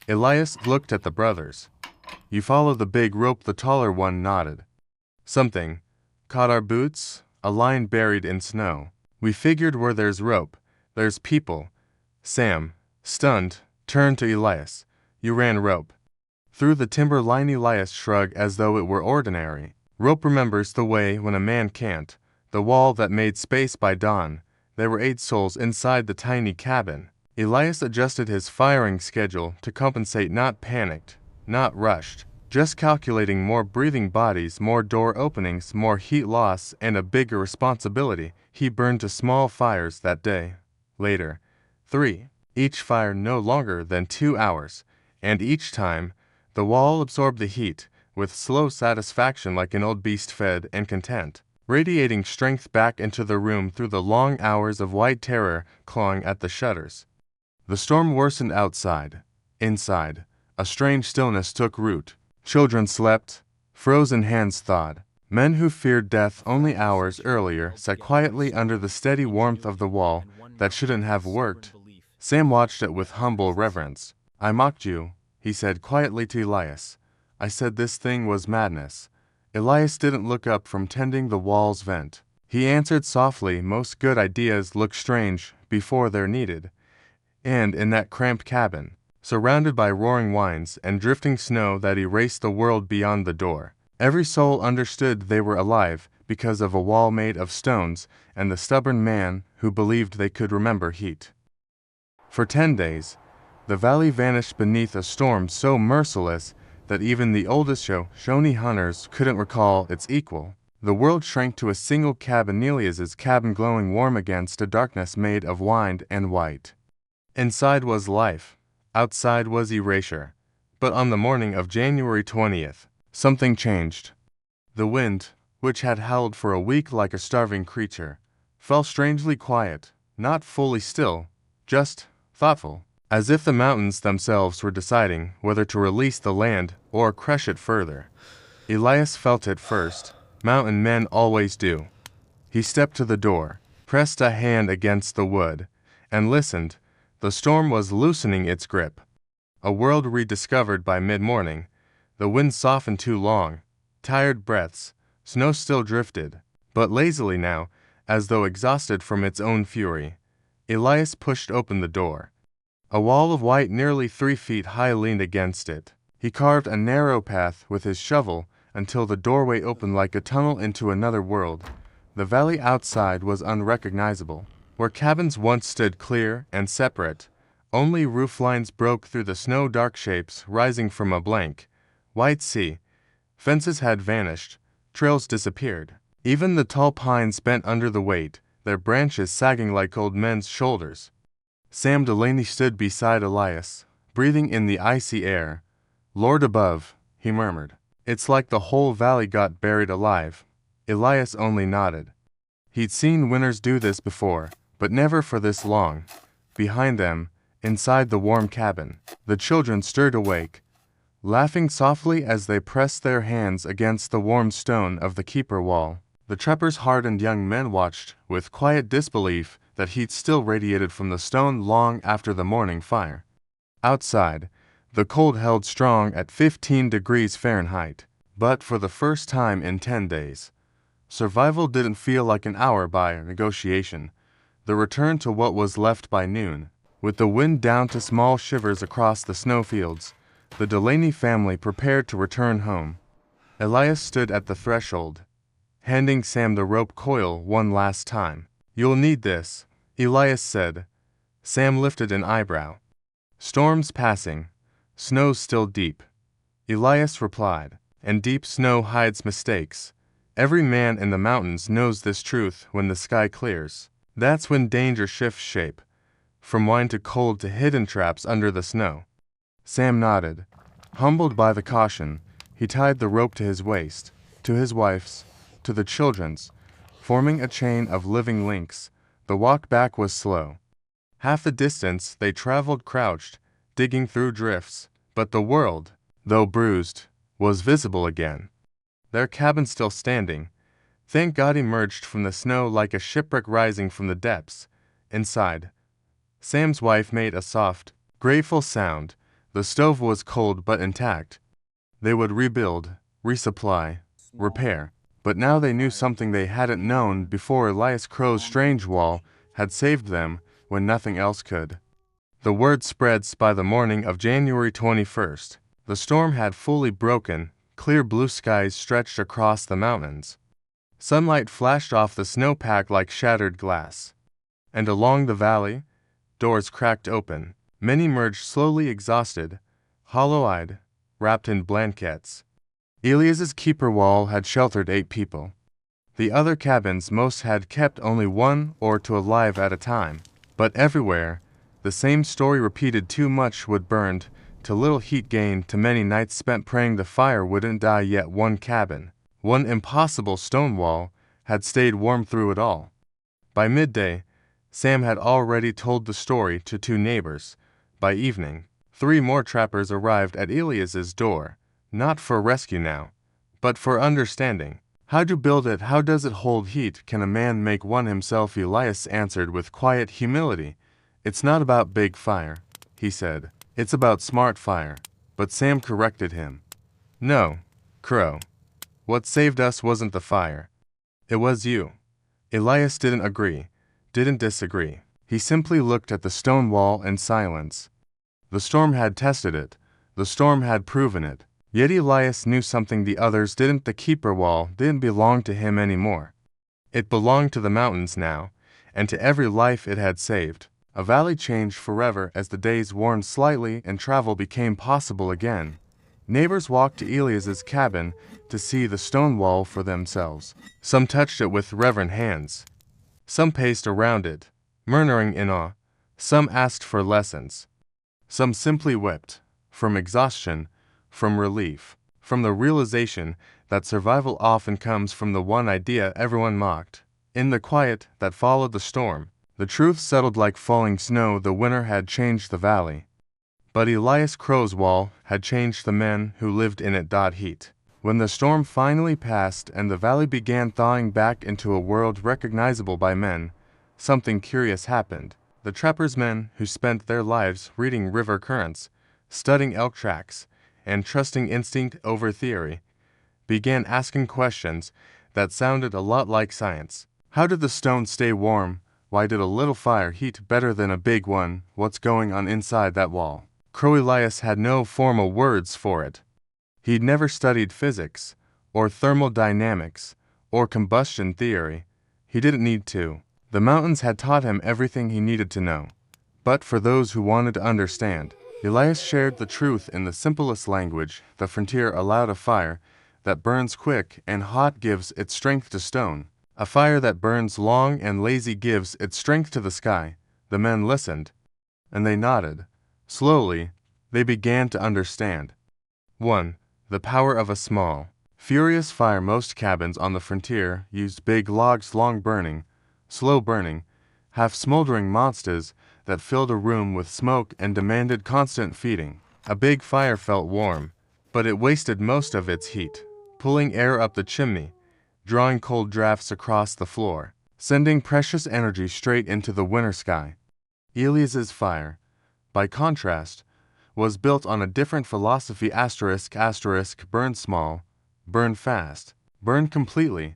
Elias looked at the brothers. "You follow the big rope," the taller one nodded. "Something caught our boots, a line buried in snow. We figured where there's rope, there's people." Sam, stunned, turned to Elias. "You ran rope through the timber line?" Elias shrugged as though it were ordinary. "Rope remembers the way when a man can't. The wall that made space by dawn." There were 8 souls inside the tiny cabin. Elias adjusted his firing schedule to compensate, not panicked, not rushed, just calculating more breathing bodies, more door openings, more heat loss, and a bigger responsibility. He burned to small fires that day. Later, 3, each fire no longer than 2 hours, and each time, the wall absorbed the heat, with slow satisfaction like an old beast fed and content, radiating strength back into the room through the long hours of white terror clawing at the shutters. The storm worsened outside. Inside, a strange stillness took root. Children slept. Frozen hands thawed. Men who feared death only hours earlier sat quietly under the steady warmth of the wall that shouldn't have worked. Sam watched it with humble reverence. "I mocked you," he said quietly to Elias. "I said this thing was madness." Elias didn't look up from tending the wall's vent. He answered softly, "Most good ideas look strange before they're needed." And in that cramped cabin, surrounded by roaring winds and drifting snow that erased the world beyond the door, every soul understood they were alive because of a wall made of stones and the stubborn man who believed they could remember heat. For 10 days, the valley vanished beneath a storm so merciless that even the oldest Shawnee hunters couldn't recall its equal. The world shrank to a single cabin, Elias's cabin, glowing warm against a darkness made of wind and white. Inside was life, outside was erasure. But on the morning of January 20th, something changed. The wind, which had howled for a week like a starving creature, fell strangely quiet, not fully still, just thoughtful, as if the mountains themselves were deciding whether to release the land or crush it further. Elias felt it first. Mountain men always do. He stepped to the door, pressed a hand against the wood, and listened. The storm was loosening its grip. A world rediscovered by mid-morning. The wind softened too long. Tired breaths. Snow still drifted, but lazily now, as though exhausted from its own fury. Elias pushed open the door. A wall of white nearly 3 feet high leaned against it. He carved a narrow path with his shovel until the doorway opened like a tunnel into another world. The valley outside was unrecognizable. Where cabins once stood clear and separate, only roof lines broke through the snow-dark shapes rising from a blank, white sea. Fences had vanished, trails disappeared. Even the tall pines bent under the weight, their branches sagging like old men's shoulders. Sam Delaney stood beside Elias, breathing in the icy air. "Lord above," he murmured. "It's like the whole valley got buried alive." Elias only nodded. He'd seen winters do this before, but never for this long. Behind them, inside the warm cabin, the children stirred awake, laughing softly as they pressed their hands against the warm stone of the keeper wall. The trapper's hardened young men watched with quiet disbelief that heat still radiated from the stone long after the morning fire. Outside, the cold held strong at 15 degrees Fahrenheit, but for the first time in 10 days, survival didn't feel like an hour by negotiation. The return to what was left by noon, with the wind down to small shivers across the snowfields, the Delaney family prepared to return home. Elias stood at the threshold, handing Sam the rope coil one last time. "You'll need this," Elias said. Sam lifted an eyebrow. "Storms passing. Snow's still deep," Elias replied, "and deep snow hides mistakes. Every man in the mountains knows this truth. When the sky clears, that's when danger shifts shape, from wine to cold to hidden traps under the snow." Sam nodded. Humbled by the caution, he tied the rope to his waist, to his wife's, to the children's, forming a chain of living links. The walk back was slow. Half the distance they traveled crouched, digging through drifts, but the world, though bruised, was visible again. Their cabin still standing. Thank God, emerged from the snow like a shipwreck rising from the depths. Inside, Sam's wife made a soft, grateful sound. The stove was cold but intact. They would rebuild, resupply, repair. But now they knew something they hadn't known before. Elias Crowe's strange wall had saved them when nothing else could. The word spreads by the morning of January 21st. The storm had fully broken. Clear blue skies stretched across the mountains. Sunlight flashed off the snowpack like shattered glass. And along the valley, doors cracked open. Men emerged slowly, exhausted, hollow-eyed, wrapped in blankets. Elias's keeper wall had sheltered 8 people. The other cabins, most had kept only 1 or 2 alive at a time. But everywhere, the same story repeated: too much wood burned, too little heat gained, too many nights spent praying the fire wouldn't die. Yet one cabin, one impossible stone wall, had stayed warm through it all. By midday, Sam had already told the story to 2 neighbors. By evening, 3 more trappers arrived at Elias's door, not for rescue now, but for understanding. How to build it? How does it hold heat? Can a man make one himself? Elias answered with quiet humility. It's not about big fire, he said. It's about smart fire. But Sam corrected him. No, Crowe. What saved us wasn't the fire. It was you. Elias didn't agree, didn't disagree. He simply looked at the stone wall in silence. The storm had tested it. The storm had proven it. Yet Elias knew something the others didn't. The keeper wall didn't belong to him anymore. It belonged to the mountains now, and to every life it had saved. A valley changed forever as the days warmed slightly and travel became possible again. Neighbors walked to Elias's cabin to see the stone wall for themselves. Some touched it with reverent hands. Some paced around it, murmuring in awe. Some asked for lessons. Some simply wept, from exhaustion, from relief, from the realization that survival often comes from the one idea everyone mocked. In the quiet that followed the storm, the truth settled like falling snow. The winter had changed the valley, but Elias Crowe's wall had changed the men who lived in it. Heat. When the storm finally passed and the valley began thawing back into a world recognizable by men, something curious happened. The trappers' men who spent their lives reading river currents, studying elk tracks, and trusting instinct over theory, began asking questions that sounded a lot like science. How did the stone stay warm? Why did a little fire heat better than a big one? What's going on inside that wall? Crowe. Elias had no formal words for it. He'd never studied physics, or thermodynamics, or combustion theory. He didn't need to. The mountains had taught him everything he needed to know. But for those who wanted to understand, Elias shared the truth in the simplest language. The frontier allowed a fire that burns quick and hot gives its strength to stone. A fire that burns long and lazy gives its strength to the sky. The men listened, and they nodded. Slowly, they began to understand. 1. The power of a small, furious fire. Most cabins on the frontier used big logs, long burning, slow burning, half-smoldering monsters that filled a room with smoke and demanded constant feeding. A big fire felt warm, but it wasted most of its heat, pulling air up the chimney, drawing cold drafts across the floor, sending precious energy straight into the winter sky. Elias's fire, by contrast, was built on a different philosophy. Burn small, burn fast, burn completely.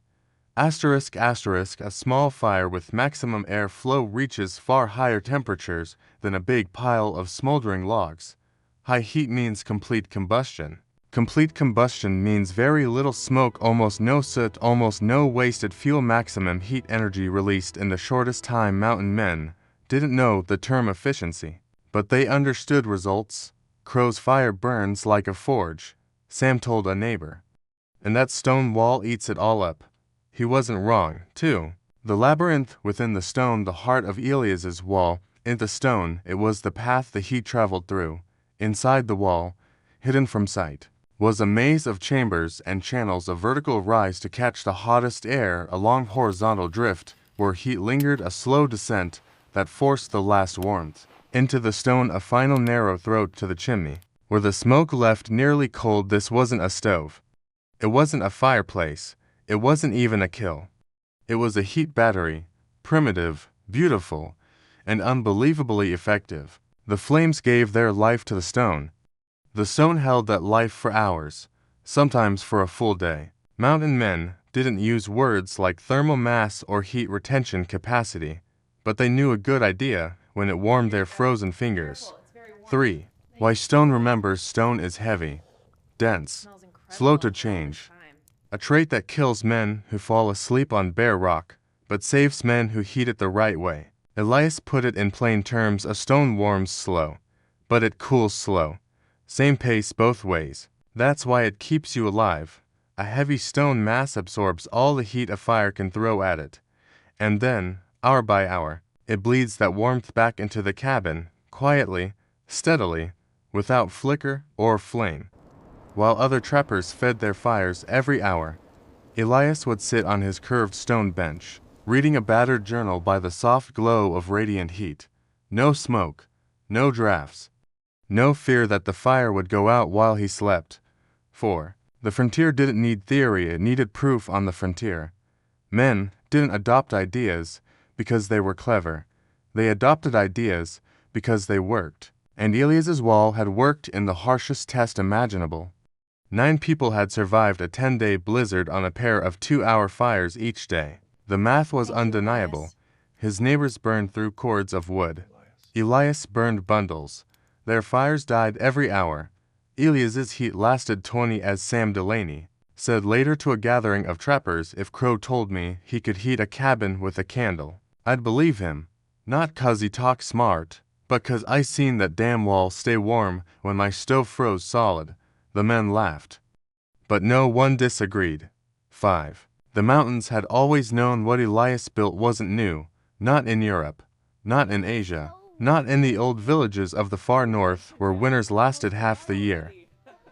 A small fire with maximum air flow reaches far higher temperatures than a big pile of smoldering logs. High heat means complete combustion. Complete combustion means very little smoke, almost no soot, almost no wasted fuel, maximum heat energy released in the shortest time. Mountain men didn't know the term efficiency, but they understood results. Crowe's fire burns like a forge, Sam told a neighbor. And that stone wall eats it all up. He wasn't wrong, too. The labyrinth within the stone, the heart of Elias's wall, in the stone, it was the path the heat traveled through. Inside the wall, hidden from sight, was a maze of chambers and channels, a vertical rise to catch the hottest air, a long horizontal drift where heat lingered, a slow descent that forced the last warmth. Into the stone, a final narrow throat to the chimney, where the smoke left nearly cold. This wasn't a stove. It wasn't a fireplace. It wasn't even a kiln. It was a heat battery, primitive, beautiful, and unbelievably effective. The flames gave their life to the stone. The stone held that life for hours, sometimes for a full day. Mountain men didn't use words like thermal mass or heat retention capacity, but they knew a good idea when it warmed their frozen fingers. 3. Why stone remembers. Stone is heavy, dense, slow to change. A trait that kills men who fall asleep on bare rock, but saves men who heat it the right way. Elias put it in plain terms: a stone warms slow, but it cools slow. Same pace both ways. That's why it keeps you alive. A heavy stone mass absorbs all the heat a fire can throw at it. And then, hour by hour, it bleeds that warmth back into the cabin, quietly, steadily, without flicker or flame. While other trappers fed their fires every hour, Elias would sit on his curved stone bench, reading a battered journal by the soft glow of radiant heat. No smoke, no drafts, no fear that the fire would go out while he slept. 4. The frontier didn't need theory, it needed proof. On the frontier, men didn't adopt ideas because they were clever. They adopted ideas because they worked. And Elias's wall had worked in the harshest test imaginable. 9 people had survived a 10-day blizzard on a pair of 2-hour fires each day. The math was undeniable. His neighbors burned through cords of wood. Elias burned bundles. Their fires died every hour. Elias's heat lasted 20, as Sam Delaney said later to a gathering of trappers. If Crowe told me he could heat a cabin with a candle, I'd believe him. Not 'cause he talked smart, but 'cause I seen that damn wall stay warm when my stove froze solid. The men laughed, but no one disagreed. 5. The mountains had always known what Elias built wasn't new. Not in Europe, not in Asia, not in the old villages of the far north where winters lasted half the year.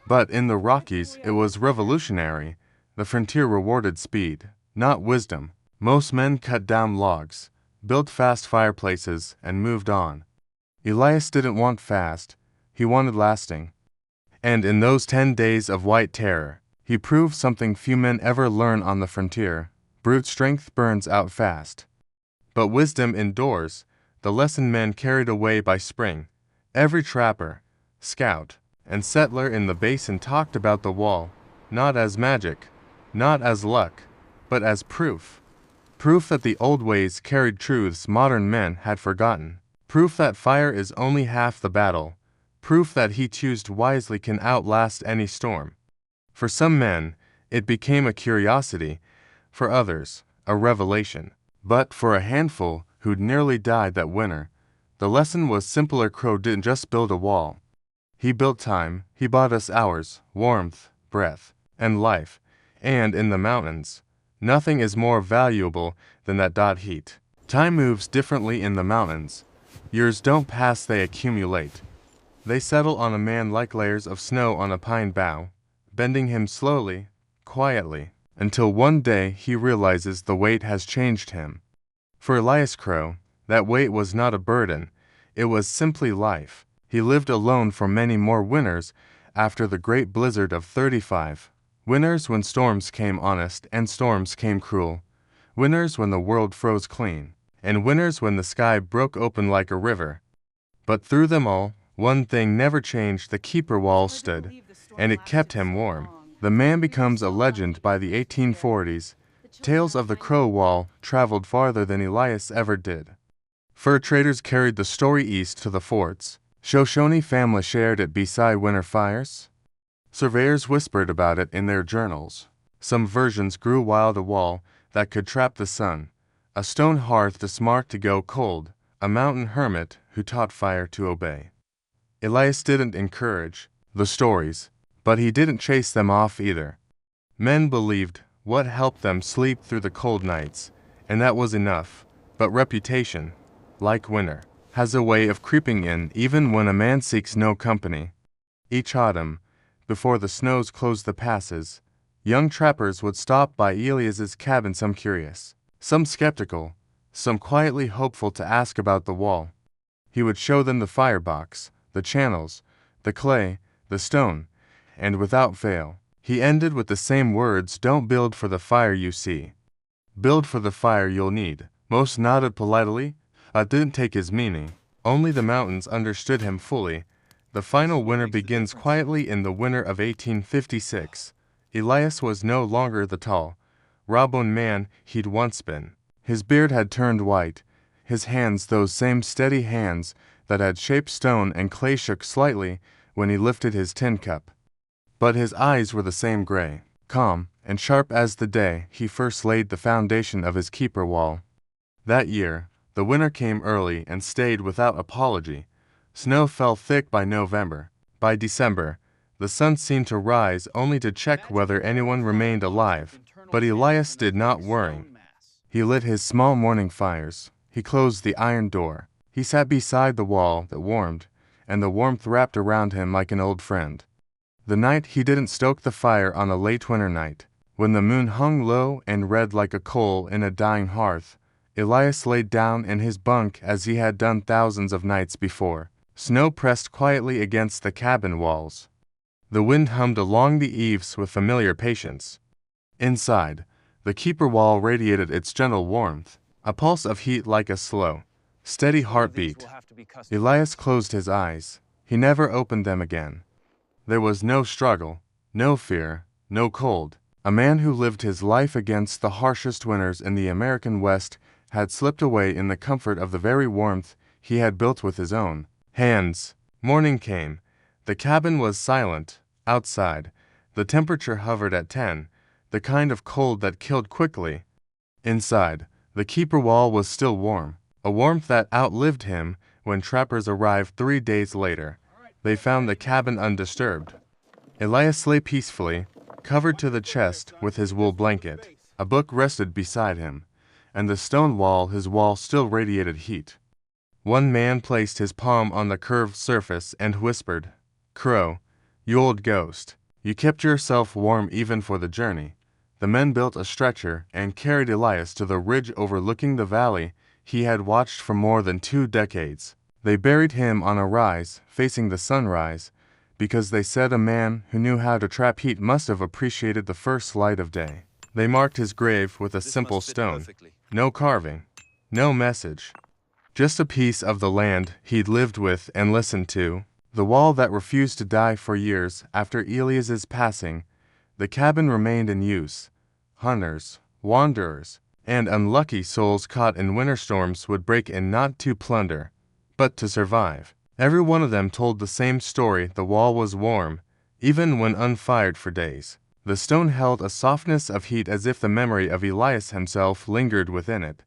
But in the Rockies, it was revolutionary. The frontier rewarded speed, not wisdom. Most men cut down logs, built fast fireplaces, and moved on. Elias didn't want fast, he wanted lasting. And in those 10 days of white terror, he proved something few men ever learn on the frontier: brute strength burns out fast. But wisdom endures, the lesson men carried away by spring. Every trapper, scout, and settler in the basin talked about the wall, not as magic, not as luck, but as proof. Proof that the old ways carried truths modern men had forgotten. Proof that fire is only half the battle. Proof that heat used wisely can outlast any storm. For some men, it became a curiosity. For others, a revelation. But for a handful who'd nearly died that winter, the lesson was simpler. Crowe didn't just build a wall. He built time. He bought us hours, warmth, breath, and life. And in the mountains, nothing is more valuable than that heat. Time moves differently in the mountains. Years don't pass, they accumulate. They settle on a man like layers of snow on a pine bough, bending him slowly, quietly, until one day he realizes the weight has changed him. For Elias Crowe, that weight was not a burden, it was simply life. He lived alone for many more winters after the great blizzard of 35. Winters when storms came honest and storms came cruel. Winters when the world froze clean, and winters when the sky broke open like a river. But through them all, one thing never changed: the keeper wall stood, and it kept him warm. The man becomes a legend by the 1840s. Tales of the Crowe Wall traveled farther than Elias ever did. Fur traders carried the story east to the forts. Shoshone families shared it beside winter fires. Surveyors whispered about it in their journals. Some versions grew wild: a wall that could trap the sun, a stone hearth too smart to go cold, a mountain hermit who taught fire to obey. Elias didn't encourage the stories, but he didn't chase them off either. Men believed what helped them sleep through the cold nights, and that was enough. But reputation, like winter, has a way of creeping in even when a man seeks no company. Each autumn, before the snows closed the passes, young trappers would stop by Elias's cabin, some curious, some skeptical, some quietly hopeful, to ask about the wall. He would show them the firebox, the channels, the clay, the stone, and without fail, he ended with the same words: "Don't build for the fire you see. Build for the fire you'll need." Most nodded politely, but didn't take his meaning. Only the mountains understood him fully. The final winter begins quietly in the winter of 1856. Elias was no longer the tall, raw-boned man he'd once been. His beard had turned white. His hands, those same steady hands that had shaped stone and clay, shook slightly when he lifted his tin cup. But his eyes were the same gray, calm, and sharp as the day he first laid the foundation of his keeper wall. That year, the winter came early and stayed without apology. Snow fell thick by November. By December, the sun seemed to rise only to check whether anyone remained alive. But Elias did not worry. He lit his small morning fires. He closed the iron door. He sat beside the wall that warmed, and the warmth wrapped around him like an old friend. The night he didn't stoke the fire on a late winter night, when the moon hung low and red like a coal in a dying hearth, Elias laid down in his bunk as he had done thousands of nights before. Snow pressed quietly against the cabin walls. The wind hummed along the eaves with familiar patience. Inside, the keeper wall radiated its gentle warmth, a pulse of heat like a slow, steady heartbeat. Elias closed his eyes. He never opened them again. There was no struggle, no fear, no cold. A man who lived his life against the harshest winters in the American West had slipped away in the comfort of the very warmth he had built with his own hands. Morning came. The cabin was silent. Outside, the temperature hovered at 10, the kind of cold that killed quickly. Inside, the keeper wall was still warm, a warmth that outlived him. When trappers arrived 3 days later, they found the cabin undisturbed. Elias lay peacefully, covered to the chest with his wool blanket. A book rested beside him, and the stone wall, his wall, still radiated heat. One man placed his palm on the curved surface and whispered, "Crowe, you old ghost, you kept yourself warm even for the journey." The men built a stretcher and carried Elias to the ridge overlooking the valley he had watched for more than 2 decades. They buried him on a rise, facing the sunrise, because they said a man who knew how to trap heat must have appreciated the first light of day. They marked his grave with a simple stone. No carving, no message. Just a piece of the land he'd lived with and listened to. The wall that refused to die. For years after Elias's passing, the cabin remained in use. Hunters, wanderers, and unlucky souls caught in winter storms would break in not to plunder, but to survive. Every one of them told the same story. The wall was warm, even when unfired for days. The stone held a softness of heat as if the memory of Elias himself lingered within it.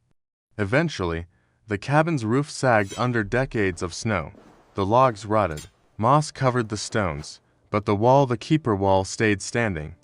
Eventually, the cabin's roof sagged under decades of snow. The logs rotted. Moss covered the stones, but the wall, the keeper wall, stayed standing.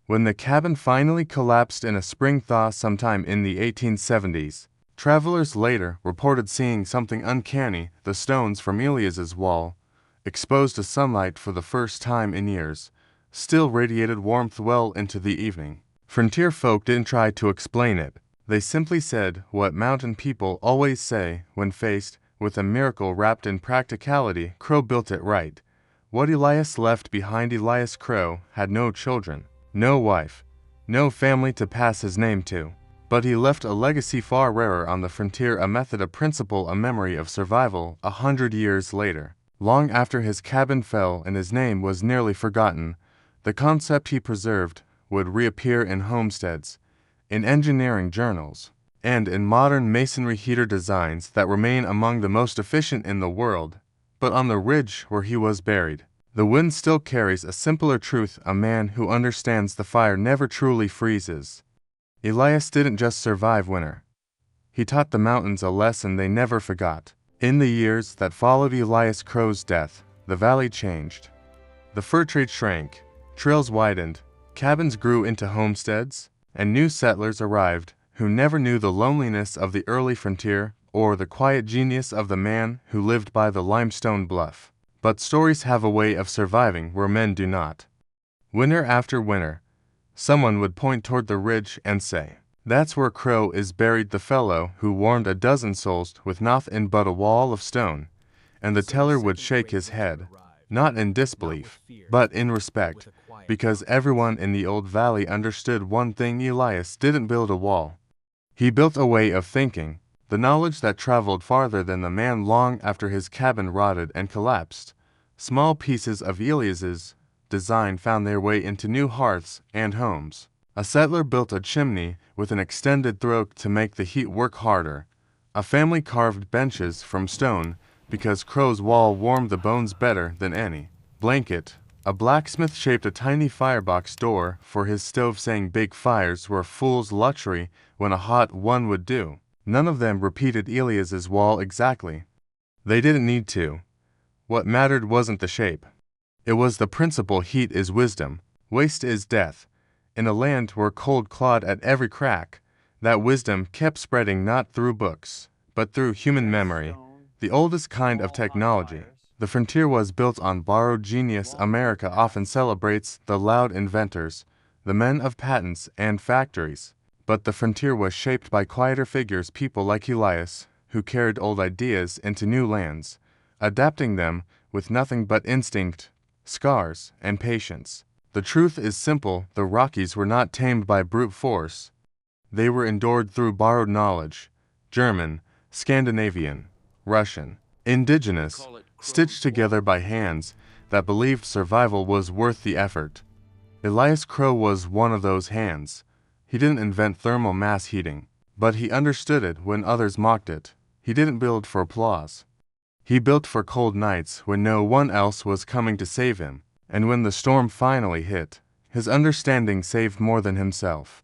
When the cabin finally collapsed in a spring thaw sometime in the 1870s, travelers later reported seeing something uncanny. The stones from Elias's wall, exposed to sunlight for the first time in years, still radiated warmth well into the evening. Frontier folk didn't try to explain it. They simply said what mountain people always say when faced with a miracle wrapped in practicality: Crowe built it right. What Elias left behind. Elias Crowe had no children, no wife, no family to pass his name to. But he left a legacy far rarer on the frontier, a method, a principle, a memory of survival. 100 years later, long after his cabin fell and his name was nearly forgotten, the concept he preserved would reappear in homesteads, in engineering journals, and in modern masonry heater designs that remain among the most efficient in the world. But on the ridge where he was buried, the wind still carries a simpler truth: a man who understands the fire never truly freezes. Elias didn't just survive winter. He taught the mountains a lesson they never forgot. In the years that followed Elias Crowe's death, the valley changed. The fur trade shrank, trails widened, cabins grew into homesteads, and new settlers arrived who never knew the loneliness of the early frontier or the quiet genius of the man who lived by the limestone bluff. But stories have a way of surviving where men do not. Winter after winter, someone would point toward the ridge and say, "That's where Crowe is buried, the fellow who warmed a dozen souls with nothing but a wall of stone." and the teller would shake his head, not in disbelief, but in respect, because everyone in the old valley understood one thing: Elias didn't build a wall. He built a way of thinking, the knowledge that traveled farther than the man long after his cabin rotted and collapsed. Small pieces of Elias's design found their way into new hearths and homes. A settler built a chimney with an extended throat to make the heat work harder. A family carved benches from stone because Crow's wall warmed the bones better than any blanket. A blacksmith shaped a tiny firebox door for his stove, saying big fires were a fool's luxury when a hot one would do. None of them repeated Elias's wall exactly. They didn't need to. What mattered wasn't the shape. It was the principle: heat is wisdom, waste is death. In a land where cold clawed at every crack, that wisdom kept spreading, not through books, but through human memory, the oldest kind of technology. The frontier was built on borrowed genius. America often celebrates the loud inventors, the men of patents and factories. But the frontier was shaped by quieter figures, people like Elias, who carried old ideas into new lands, adapting them with nothing but instinct, scars, and patience. The truth is simple: the Rockies were not tamed by brute force. They were endured through borrowed knowledge: German, Scandinavian, Russian, indigenous, stitched together by hands that believed survival was worth the effort. Elias Crowe was one of those hands. He didn't invent thermal mass heating, but he understood it when others mocked it. He didn't build for applause. He built for cold nights when no one else was coming to save him, and when the storm finally hit, his understanding saved more than himself.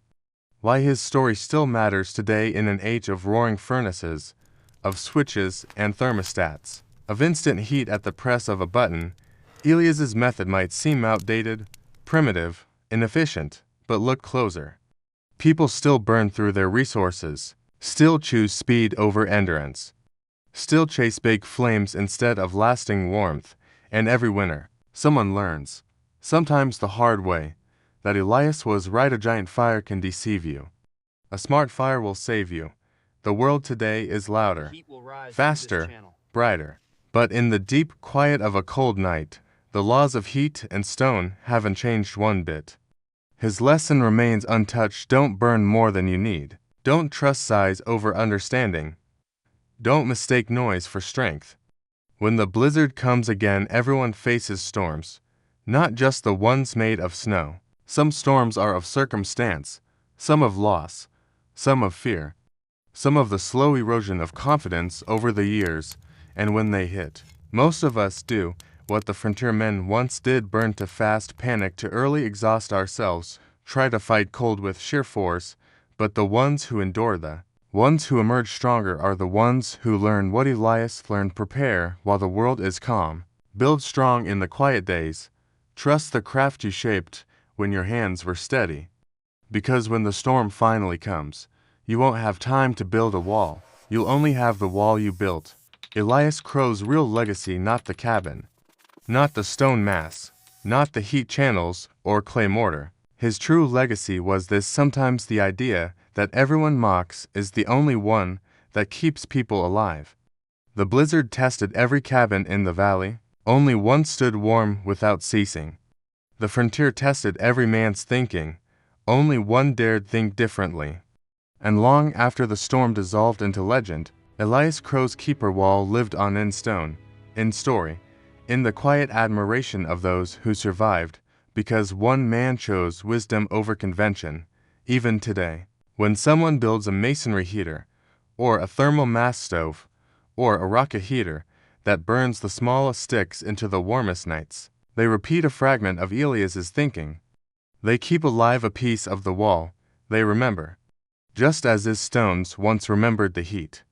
Why his story still matters today in an age of roaring furnaces, of switches and thermostats, of instant heat at the press of a button. Elias's method might seem outdated, primitive, inefficient, but look closer. People still burn through their resources, still choose speed over endurance, still chase big flames instead of lasting warmth, and every winter, someone learns, sometimes the hard way, that Elias was right. A giant fire can deceive you. A smart fire will save you. The world today is louder, faster, brighter. But in the deep quiet of a cold night, the laws of heat and stone haven't changed one bit. His lesson remains untouched: don't burn more than you need. Don't trust size over understanding. Don't mistake noise for strength. When the blizzard comes again, everyone faces storms, not just the ones made of snow. Some storms are of circumstance, some of loss, some of fear, some of the slow erosion of confidence over the years, and when they hit, most of us do what the frontier men once did: burn to fast, panic to early, exhaust ourselves, try to fight cold with sheer force. But the ones who endure, the ones who emerge stronger, are the ones who learn what Elias learned: prepare while the world is calm, build strong in the quiet days, trust the craft you shaped when your hands were steady. Because when the storm finally comes, you won't have time to build a wall, you'll only have the wall you built. Elias Crowe's real legacy: not the cabin, not the stone mass, not the heat channels or clay mortar. His true legacy was this: sometimes the idea that everyone mocks is the only one that keeps people alive. The blizzard tested every cabin in the valley. Only one stood warm without ceasing. The frontier tested every man's thinking. Only one dared think differently. And long after the storm dissolved into legend, Elias Crowe's keeper wall lived on in stone, in story, in the quiet admiration of those who survived, because one man chose wisdom over convention. Even today, when someone builds a masonry heater, or a thermal mass stove, or a rocket heater that burns the smallest sticks into the warmest nights, they repeat a fragment of Elias's thinking. They keep alive a piece of the wall they remember, just as his stones once remembered the heat.